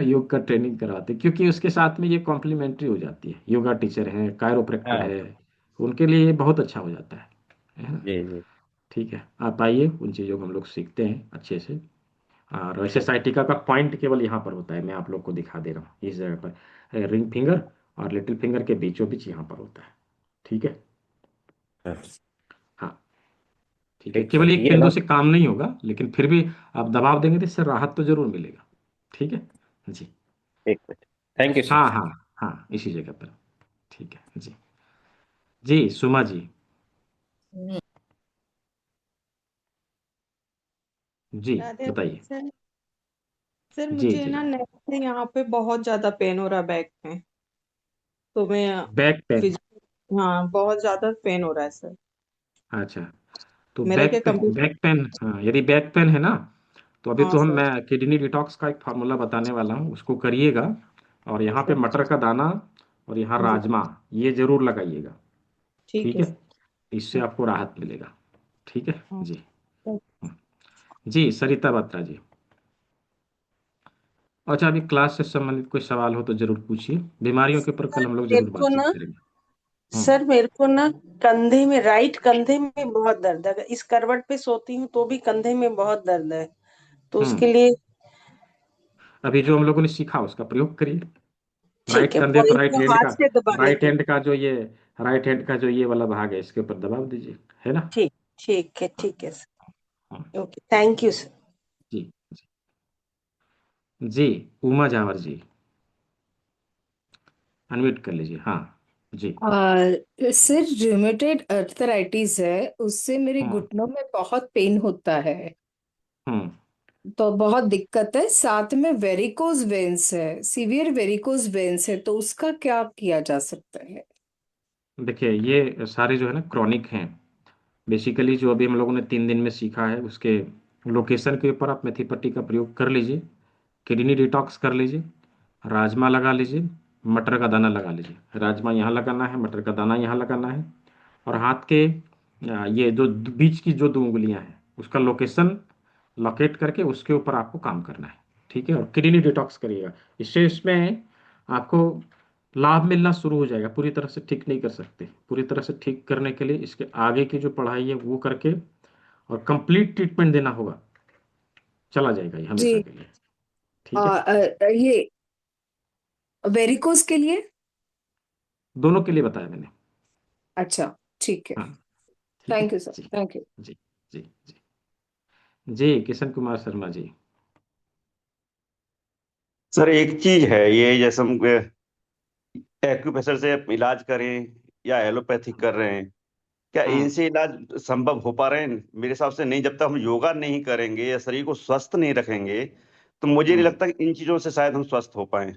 योग का ट्रेनिंग करवाते हैं, क्योंकि उसके साथ में ये कॉम्प्लीमेंट्री हो जाती है। योगा टीचर है, कायरोप्रैक्टर हाँ। है, उनके लिए ये बहुत अच्छा हो जाता है ना। जी जी। ठीक है, आप आइए, उन चीज़ों को हम लोग सीखते हैं अच्छे से। और वैसे ठीक। साइटिका का पॉइंट केवल यहाँ पर होता है, मैं आप लोग को दिखा दे रहा हूँ, इस जगह पर रिंग फिंगर और लिटिल फिंगर के बीचों बीच यहाँ पर होता है। ठीक है। यस। हाँ, ठीक है। ठीक केवल सर, एक ये बिंदु ना। से काम नहीं होगा, लेकिन फिर भी आप दबाव देंगे तो इससे राहत तो जरूर मिलेगा। ठीक है जी। एक मिनट। Thank you sir. हाँ हाँ हाँ, इसी जगह पर। ठीक है जी। जी सुमा जी। जी राधे बताइए। सर। सर जी मुझे जी। ना नेक से यहाँ पे बहुत ज्यादा पेन हो रहा है, बैक में। तो मैं बैक पेन। फिज हाँ, बहुत ज्यादा पेन हो रहा है सर। अच्छा, तो मेरा क्या बैक पेन, कंप्यूटर। हाँ, यदि बैक पेन है ना, तो अभी हाँ तो सर। मैं किडनी डिटॉक्स का एक फार्मूला बताने वाला हूँ, उसको करिएगा। और यहाँ पे सर मटर का दाना और यहाँ जी राजमा, ये जरूर लगाइएगा। ठीक ठीक है है, सर। इससे आपको राहत मिलेगा। ठीक है हाँ जी। सर। जी सरिता बत्रा जी। अच्छा, अभी क्लास से संबंधित कोई सवाल हो तो जरूर पूछिए। बीमारियों के ऊपर कल हम लोग मेरे जरूर को बातचीत ना करेंगे। सर मेरे को ना कंधे में, राइट कंधे में बहुत दर्द है। इस करवट पे सोती हूँ तो भी कंधे में बहुत दर्द है, तो उसके हम्म लिए अभी जो हम लोगों ने सीखा उसका प्रयोग करिए। राइट ठीक है, कंधे पर पॉइंट को हाथ से दबाने राइट की। हैंड का जो ये राइट हैंड का जो ये वाला भाग है, इसके ऊपर दबाव दीजिए, है ना। ठीक, ठीक है, हाँ, ठीक है सर। हाँ, ओके, थैंक यू सर। जी जी। उमा जावर जी, अनम्यूट कर लीजिए। हाँ जी। सर रूमेटॉइड अर्थराइटिस है, उससे मेरे हम्म घुटनों में बहुत पेन होता है, हम्म तो बहुत दिक्कत है। साथ में वेरिकोज वेन्स है, सीवियर वेरिकोज वेन्स है, तो उसका क्या किया जा सकता है? देखिए, ये सारे जो है ना क्रॉनिक हैं। बेसिकली जो अभी हम लोगों ने 3 दिन में सीखा है, उसके लोकेशन के ऊपर आप मेथी पट्टी का प्रयोग कर लीजिए, किडनी डिटॉक्स कर लीजिए, राजमा लगा लीजिए, मटर का दाना लगा लीजिए। राजमा यहाँ लगाना है, मटर का दाना यहाँ लगाना है। और हाथ के ये जो बीच की जो 2 उंगलियां हैं, उसका लोकेशन लोकेट करके उसके ऊपर आपको काम करना है। ठीक है, और किडनी डिटॉक्स करिएगा। इससे इसमें आपको लाभ मिलना शुरू हो जाएगा। पूरी तरह से ठीक नहीं कर सकते, पूरी तरह से ठीक करने के लिए इसके आगे की जो पढ़ाई है वो करके और कंप्लीट ट्रीटमेंट देना होगा। चला जाएगा ये हमेशा जी। के लिए। ठीक है, ये वेरिकोज के लिए? दोनों के लिए बताया मैंने। अच्छा, ठीक है। हाँ, ठीक है थैंक यू सर, जी। Thank you. जी जी जी। जी किशन कुमार शर्मा जी। सर एक चीज है, ये जैसे हम एक्यूप्रेशर से इलाज करें या एलोपैथिक कर रहे हैं, क्या हम्म इनसे इलाज संभव हो पा रहे हैं? मेरे हिसाब से नहीं। जब तक हम योगा नहीं करेंगे या शरीर को स्वस्थ नहीं रखेंगे, तो मुझे नहीं हम्म लगता कि इन चीजों से शायद हम स्वस्थ हो पाए।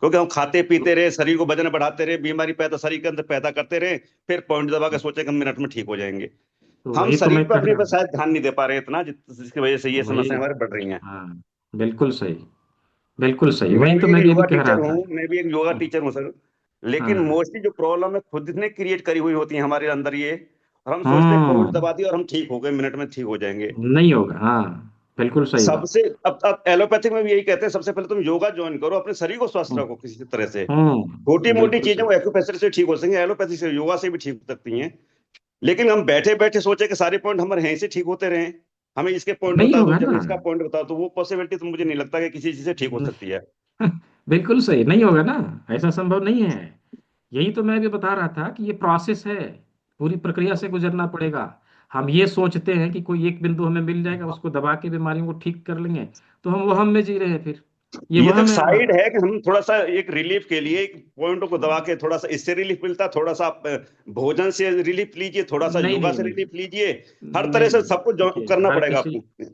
क्योंकि हम खाते पीते रहे, शरीर को वजन बढ़ाते रहे, बीमारी पैदा शरीर के अंदर पैदा करते रहे, फिर पॉइंट दबा के सोचे कि हम मिनट में ठीक हो जाएंगे। तो हम वही तो शरीर मैं पर कह अपने रहा पर हूँ। शायद ध्यान नहीं दे पा रहे इतना, जिसकी वजह से ये वही, समस्या हमारे बढ़ रही हैं। हाँ, बिल्कुल सही, बिल्कुल सही। मैं वही तो भी एक मैं भी अभी योगा कह टीचर रहा था। हूँ, मैं भी एक योगा टीचर हूँ सर। लेकिन हाँ। मोस्टली जो प्रॉब्लम है खुद ने क्रिएट करी हुई होती है हमारे अंदर ये, और हम सोचते हैं पॉइंट हम्म दबा दिया और हम ठीक हो गए, मिनट में ठीक हो जाएंगे। नहीं होगा, हाँ, बिल्कुल सही बात। सबसे अब एलोपैथिक में भी यही कहते हैं, सबसे पहले तुम योगा ज्वाइन करो, अपने शरीर को स्वस्थ रखो किसी तरह से। छोटी मोटी बिल्कुल चीजें सही। वो एक्यूप्रेशर से ठीक हो सकेंगे, एलोपैथी से योगा से भी ठीक हो सकती हैं। लेकिन हम बैठे बैठे सोचे कि सारे पॉइंट हमारे यहीं से ठीक होते रहे, हमें इसके पॉइंट नहीं बता दो, होगा जब ना। इसका पॉइंट बता दो, तो वो पॉसिबिलिटी तो मुझे नहीं लगता कि किसी चीज से ठीक हो सकती है। बिल्कुल सही नहीं होगा ना, ऐसा संभव नहीं है। यही तो मैं भी बता रहा था कि ये प्रोसेस है, पूरी प्रक्रिया से गुजरना पड़ेगा। हम ये सोचते हैं कि कोई एक बिंदु हमें मिल जाएगा, उसको दबा के बीमारियों को ठीक कर लेंगे, तो हम वहम में जी रहे हैं फिर। ये ये तो एक वहम है साइड हमारा। है कि हम थोड़ा सा एक रिलीफ के लिए एक पॉइंटों को दबा के थोड़ा सा इससे रिलीफ मिलता है, थोड़ा सा आप भोजन से रिलीफ लीजिए, थोड़ा सा नहीं योगा नहीं से नहीं रिलीफ लीजिए। हर तरह नहीं से नहीं, सबको देखिए, करना पड़ेगा आपको।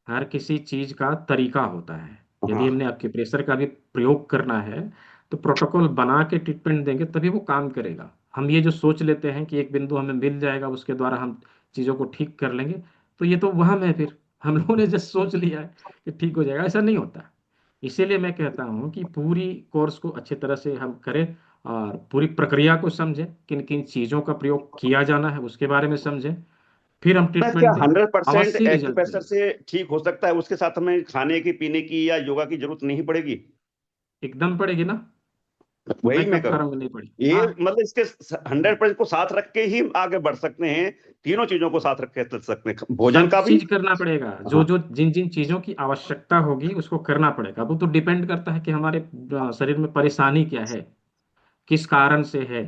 हर किसी चीज का तरीका होता है। यदि हाँ हमने एक्यूप्रेशर का भी प्रयोग करना है, तो प्रोटोकॉल बना के ट्रीटमेंट देंगे तभी वो काम करेगा। हम ये जो सोच लेते हैं कि एक बिंदु हमें मिल जाएगा, उसके द्वारा हम चीजों को ठीक कर लेंगे, तो ये तो वहम है फिर। हम लोगों ने जस्ट सोच लिया है कि ठीक हो जाएगा, ऐसा नहीं होता। इसीलिए मैं कहता हूँ कि पूरी कोर्स को अच्छी तरह से हम करें और पूरी प्रक्रिया को समझें, किन किन चीजों का प्रयोग किया जाना है उसके बारे में समझें, फिर हम ना, क्या ट्रीटमेंट दें। 100% अवश्य रिजल्ट एक्यूप्रेशर मिलेगा। से ठीक हो सकता है? उसके साथ हमें खाने की पीने की या योगा की जरूरत नहीं पड़ेगी? एकदम पड़ेगी ना। वही मैं मैं कब कह करूँ, रहा हूँ कि नहीं पड़ी, ये हाँ। मतलब इसके 100% को साथ रख के ही आगे बढ़ सकते हैं। तीनों चीजों को साथ रख के चल सकते हैं, भोजन सब का भी। चीज करना पड़ेगा, जो हाँ जो जिन जिन चीजों की आवश्यकता होगी उसको करना पड़ेगा। वो तो डिपेंड करता है कि हमारे शरीर में परेशानी क्या है, किस कारण से है।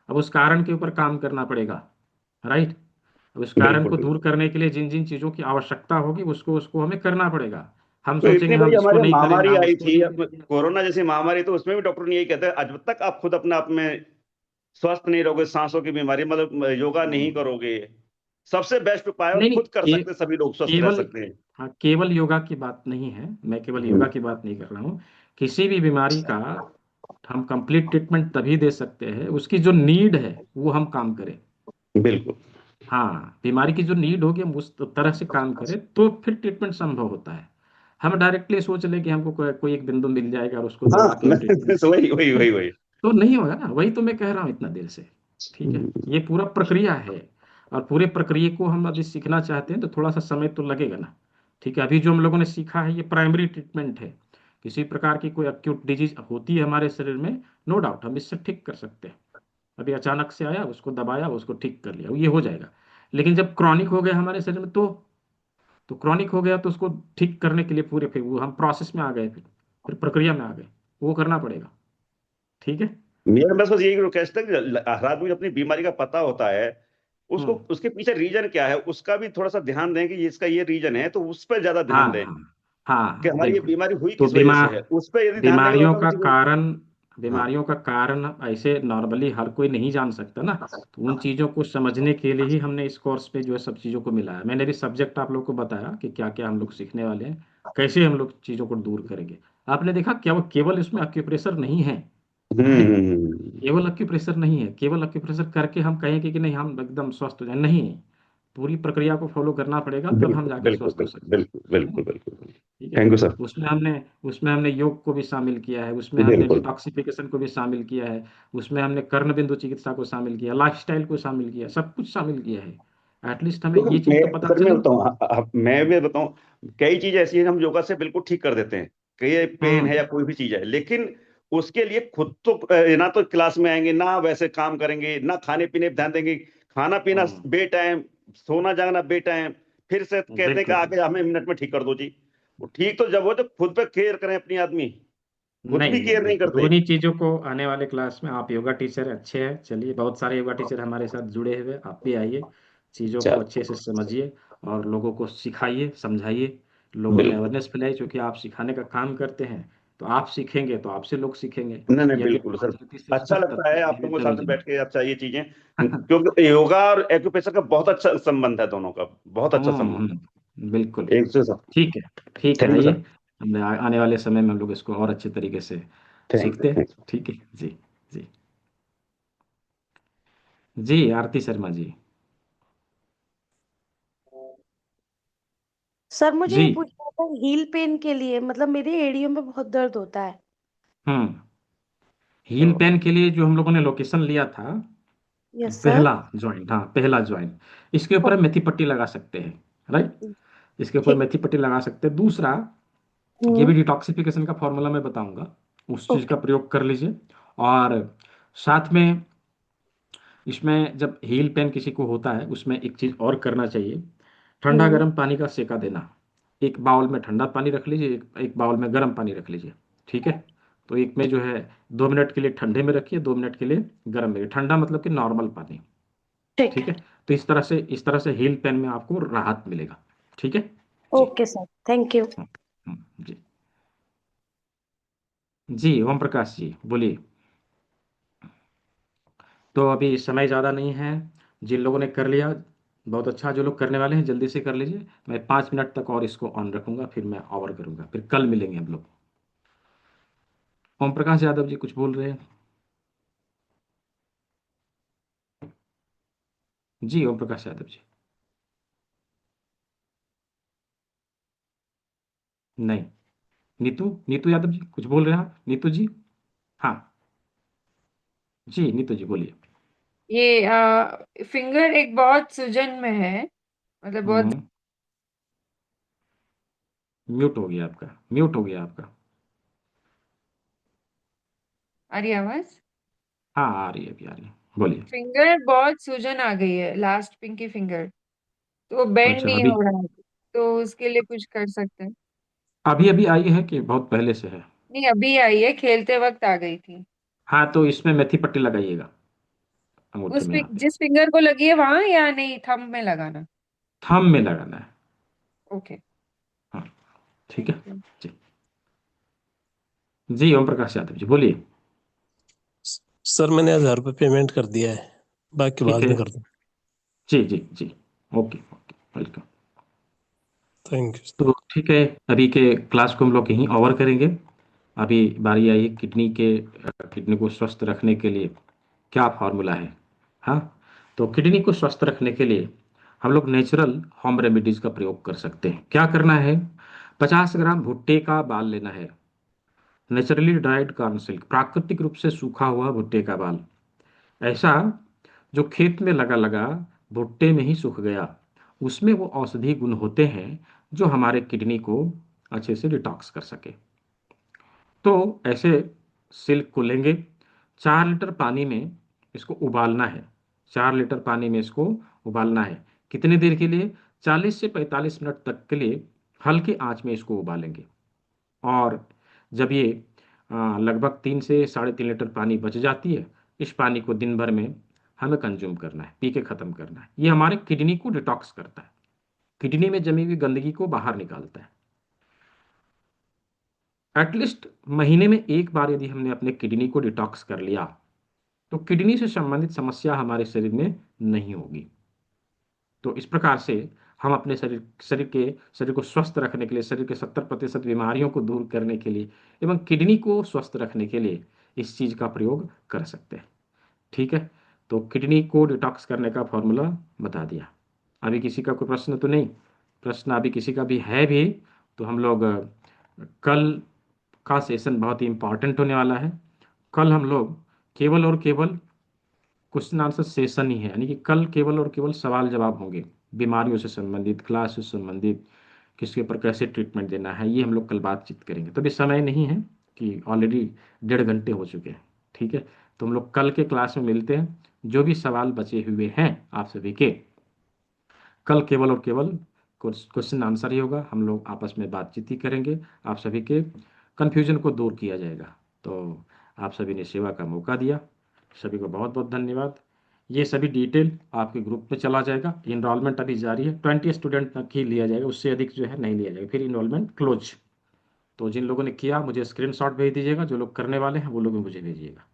अब उस कारण के ऊपर काम करना पड़ेगा, राइट। अब उस कारण बिल्कुल को बिल्कुल। दूर करने के लिए जिन जिन चीजों की आवश्यकता होगी उसको उसको हमें करना पड़ेगा। हम तो सोचेंगे इतनी बड़ी हम इसको हमारे नहीं करेंगे, महामारी हम आई उसको थी, नहीं करेंगे। कोरोना जैसी महामारी, तो उसमें भी डॉक्टर ने यही कहते हैं, जब तक आप खुद अपने आप में स्वस्थ नहीं रहोगे, सांसों की बीमारी, मतलब योगा नहीं करोगे, सबसे बेस्ट उपाय है, और नहीं नहीं, खुद कर सकते हैं, सभी लोग स्वस्थ रह केवल, सकते हैं। हाँ, केवल योगा की बात नहीं है, मैं केवल हम्म, योगा की बात नहीं कर रहा हूँ। किसी भी बीमारी का हम कंप्लीट ट्रीटमेंट तभी दे सकते हैं, उसकी जो नीड है वो हम काम करें। बिल्कुल। हाँ, बीमारी की जो नीड होगी हम उस तरह से काम करें तो फिर ट्रीटमेंट संभव होता है। हम डायरेक्टली सोच लें कि हमको कोई एक बिंदु मिल जाएगा और उसको हाँ दबा के हम ट्रीटमेंट वही वही वही वही तो नहीं होगा ना। वही तो मैं कह रहा हूँ इतना देर से। ठीक है, ये पूरा प्रक्रिया है और पूरे प्रक्रिया को हम यदि सीखना चाहते हैं तो थोड़ा सा समय तो लगेगा ना। ठीक है, अभी जो हम लोगों ने सीखा है ये प्राइमरी ट्रीटमेंट है। किसी प्रकार की कोई अक्यूट डिजीज होती है हमारे शरीर में, नो डाउट हम इससे ठीक कर सकते हैं। अभी अचानक से आया, उसको दबाया, उसको ठीक कर लिया, ये हो जाएगा। लेकिन जब क्रॉनिक हो गया हमारे शरीर में तो क्रॉनिक हो गया तो उसको ठीक करने के लिए पूरे फिर वो हम प्रोसेस में आ गए, फिर प्रक्रिया में आ गए, वो करना पड़ेगा। ठीक है। मेरा बस यही रिक्वेस्ट है कि हर आदमी को अपनी बीमारी का पता होता है, उसको हम्म। उसके पीछे रीजन क्या है उसका भी थोड़ा सा ध्यान दें कि इसका ये रीजन है, तो उस पर ज्यादा हाँ ध्यान दें हाँ कि हाँ हमारी ये बिल्कुल। बीमारी हुई तो किस वजह से है, उस पर यदि ध्यान देंगे तो बीमारियों का ऑटोमेटिक। कारण हाँ बीमारियों का कारण ऐसे नॉर्मली हर कोई नहीं जान सकता ना। तो उन चीज़ों को समझने के लिए ही हमने इस कोर्स पे जो है सब चीज़ों को मिलाया। मैंने भी सब्जेक्ट आप लोग को बताया कि क्या क्या हम लोग सीखने वाले हैं, कैसे हम लोग चीज़ों को दूर करेंगे। आपने देखा क्या वो केवल इसमें अक्यूप्रेशर नहीं है। केवल अक्यूप्रेशर नहीं है, केवल अक्यूप्रेशर करके हम कहेंगे कि नहीं हम एकदम स्वस्थ हो जाए, नहीं। पूरी प्रक्रिया को फॉलो करना पड़ेगा तब हम बिल्कुल जाके बिल्कुल स्वस्थ हो बिल्कुल सकते बिल्कुल हैं। बिल्कुल बिल्कुल। ठीक है। Thank you sir. उसमें हमने योग को भी शामिल किया है, उसमें हमने बिल्कुल डिटॉक्सिफिकेशन को भी शामिल किया है, उसमें हमने कर्ण बिंदु चिकित्सा को शामिल किया, लाइफस्टाइल को शामिल किया, सब कुछ शामिल किया है। एटलीस्ट हमें ये क्योंकि चीज मैं तो पता सर मैं चले। बताऊँ मैं भी बताऊँ, कई चीजें ऐसी हैं हम योगा से बिल्कुल ठीक कर देते हैं, कई पेन है या हम्म कोई भी चीज है, लेकिन उसके लिए खुद तो ना तो क्लास में आएंगे, ना वैसे काम करेंगे, ना खाने पीने पे ध्यान देंगे, खाना पीना हम्म, बे टाइम, सोना जागना बे टाइम, फिर से कहते हैं कि बिल्कुल। आके हमें मिनट में ठीक कर दो जी। वो ठीक तो जब हो तो खुद पे केयर करें अपनी आदमी, खुद भी नहीं नहीं केयर नहीं बिल्कुल, करते। दोनों चीजों को आने वाले क्लास में आप योगा टीचर अच्छे हैं, चलिए बहुत सारे योगा टीचर हमारे साथ जुड़े हुए, आप भी आइए, चीजों को चल अच्छे से समझिए और लोगों को सिखाइए, समझाइए, लोगों में बिल्कुल। अवेयरनेस फैलाइए। क्योंकि आप सिखाने का काम करते हैं तो आप सीखेंगे तो आपसे लोग सीखेंगे। नहीं नहीं ये अगर बिल्कुल सर, राजनीति से अच्छा सख्त लगता है आप लोगों के जरूर साथ जरूर। बैठ के अच्छा ये चीजें, क्योंकि योगा और एक्यूप्रेशर का बहुत अच्छा संबंध है, दोनों का बहुत अच्छा संबंध बिल्कुल। है एक से सब। ठीक है, ठीक है, थैंक यू आइए। सर। हमने आने वाले समय में हम लोग इसको और अच्छे तरीके से थैंक सीखते यू हैं। थैंक ठीक है जी। जी जी आरती शर्मा जी। सर मुझे जी। ये पूछना था, हील पेन के लिए मतलब मेरे एड़ियों में बहुत दर्द होता है। हम्म हील तो पेन के लिए जो हम लोगों ने लोकेशन लिया था, यस सर। पहला ज्वाइंट, हाँ पहला ज्वाइंट, इसके ऊपर हम मेथी पट्टी लगा सकते हैं। राइट, इसके ऊपर ठीक। मेथी पट्टी लगा सकते हैं। दूसरा, ये भी डिटॉक्सिफिकेशन का फॉर्मूला मैं बताऊंगा, उस चीज का ओके। प्रयोग कर लीजिए। और साथ में इसमें जब हील पेन किसी को होता है उसमें एक चीज और करना चाहिए, ठंडा गर्म पानी का सेका देना। एक बाउल में ठंडा पानी रख लीजिए, एक बाउल में गर्म पानी रख लीजिए। ठीक है, तो एक में जो है 2 मिनट के लिए ठंडे में रखिए, 2 मिनट के लिए गर्म में। ठंडा मतलब कि नॉर्मल पानी। ठीक ठीक है। है, तो इस तरह से हील पेन में आपको राहत मिलेगा। ठीक है जी। Okay sir, thank you. जी जी ओम प्रकाश जी बोलिए। तो अभी समय ज़्यादा नहीं है, जिन लोगों ने कर लिया बहुत अच्छा, जो लोग करने वाले हैं जल्दी से कर लीजिए। मैं 5 मिनट तक और इसको ऑन रखूंगा, फिर मैं ओवर करूंगा, फिर कल मिलेंगे हम लोग। ओम प्रकाश यादव जी कुछ बोल रहे हैं? जी ओम प्रकाश यादव जी। नहीं। नीतू नीतू यादव जी कुछ बोल रहे हैं आप? नीतू जी। हाँ जी नीतू जी बोलिए। ये फिंगर एक बहुत सूजन में है, मतलब बहुत। हम्म म्यूट हो गया आपका, म्यूट हो गया आपका। आ रही है आवाज? हाँ आ रही है, अभी आ रही है, बोलिए। फिंगर बहुत सूजन आ गई है, लास्ट पिंकी फिंगर, तो वो बेंड अच्छा, नहीं अभी हो रहा है। तो उसके लिए कुछ कर सकते हैं? अभी अभी आई है कि बहुत पहले से है? नहीं, अभी आई है, खेलते वक्त आ गई थी। हाँ तो इसमें मेथी पट्टी लगाइएगा अंगूठे में यहाँ पे। जिस फिंगर को लगी है वहां, या नहीं थंब में लगाना? थंब में लगाना है। ओके। हाँ ठीक थैंक है यू। जी। जी ओम प्रकाश यादव जी बोलिए। सर मैंने 1,000 रुपये पेमेंट कर दिया है, बाकी ठीक बाद है में कर दूँ। जी जी जी। Okay okay, welcome. Thank you. तो ठीक है, अभी के क्लास को हम लोग यहीं ओवर करेंगे। अभी बारी आई है किडनी को स्वस्थ रखने के लिए क्या फार्मूला है। हाँ, तो किडनी को स्वस्थ रखने के लिए हम लोग नेचुरल होम रेमेडीज का प्रयोग कर सकते हैं। क्या करना है, 50 ग्राम भुट्टे का बाल लेना है। नेचुरली ड्राइड कॉर्न सिल्क, प्राकृतिक रूप से सूखा हुआ भुट्टे का बाल, ऐसा जो खेत में लगा लगा भुट्टे में ही सूख गया। उसमें वो औषधि गुण होते हैं जो हमारे किडनी को अच्छे से डिटॉक्स कर सके। तो ऐसे सिल्क को लेंगे, 4 लीटर पानी में इसको उबालना है। 4 लीटर पानी में इसको उबालना है। कितने देर के लिए? 40 से 45 मिनट तक के लिए हल्की आंच में इसको उबालेंगे। और जब ये लगभग 3 से 3.5 लीटर पानी बच जाती है, इस पानी को दिन भर में हमें कंज्यूम करना है, पी के ख़त्म करना है। ये हमारे किडनी को डिटॉक्स करता है, किडनी में जमी हुई गंदगी को बाहर निकालता है। एटलीस्ट महीने में एक बार यदि हमने अपने किडनी को डिटॉक्स कर लिया तो किडनी से संबंधित समस्या हमारे शरीर में नहीं होगी। तो इस प्रकार से हम अपने शरीर को स्वस्थ रखने के लिए, शरीर के 70% बीमारियों को दूर करने के लिए एवं किडनी को स्वस्थ रखने के लिए इस चीज़ का प्रयोग कर सकते हैं। ठीक है, तो किडनी को डिटॉक्स करने का फॉर्मूला बता दिया। अभी किसी का कोई प्रश्न तो नहीं? प्रश्न अभी किसी का भी है भी तो हम लोग कल का सेशन बहुत ही इम्पॉर्टेंट होने वाला है। कल हम लोग केवल और केवल क्वेश्चन आंसर सेशन ही है, यानी कि कल केवल और केवल सवाल जवाब होंगे, बीमारियों से संबंधित, क्लास से संबंधित, किसके ऊपर कैसे ट्रीटमेंट देना है, ये हम लोग कल बातचीत करेंगे। तो अभी समय नहीं है कि ऑलरेडी 1.5 घंटे हो चुके हैं। ठीक है, तो हम लोग कल के क्लास में मिलते हैं। जो भी सवाल बचे हुए हैं आप सभी के, कल केवल और केवल क्वेश्चन आंसर ही होगा। हम लोग आपस में बातचीत ही करेंगे, आप सभी के कन्फ्यूजन को दूर किया जाएगा। तो आप सभी ने सेवा का मौका दिया, सभी को बहुत बहुत धन्यवाद। ये सभी डिटेल आपके ग्रुप में चला जाएगा। इनरोलमेंट अभी जारी है, 20 स्टूडेंट तक ही लिया जाएगा, उससे अधिक जो है नहीं लिया जाएगा, फिर इनरोलमेंट क्लोज। तो जिन लोगों ने किया मुझे स्क्रीनशॉट भेज दीजिएगा, जो लोग करने वाले हैं वो लोग मुझे भेजिएगा।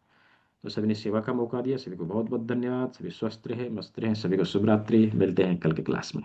तो सभी ने सेवा का मौका दिया, सभी को बहुत बहुत धन्यवाद। सभी स्वस्थ रहे, मस्त रहे, सभी को शुभ रात्रि। मिलते हैं कल के क्लास में।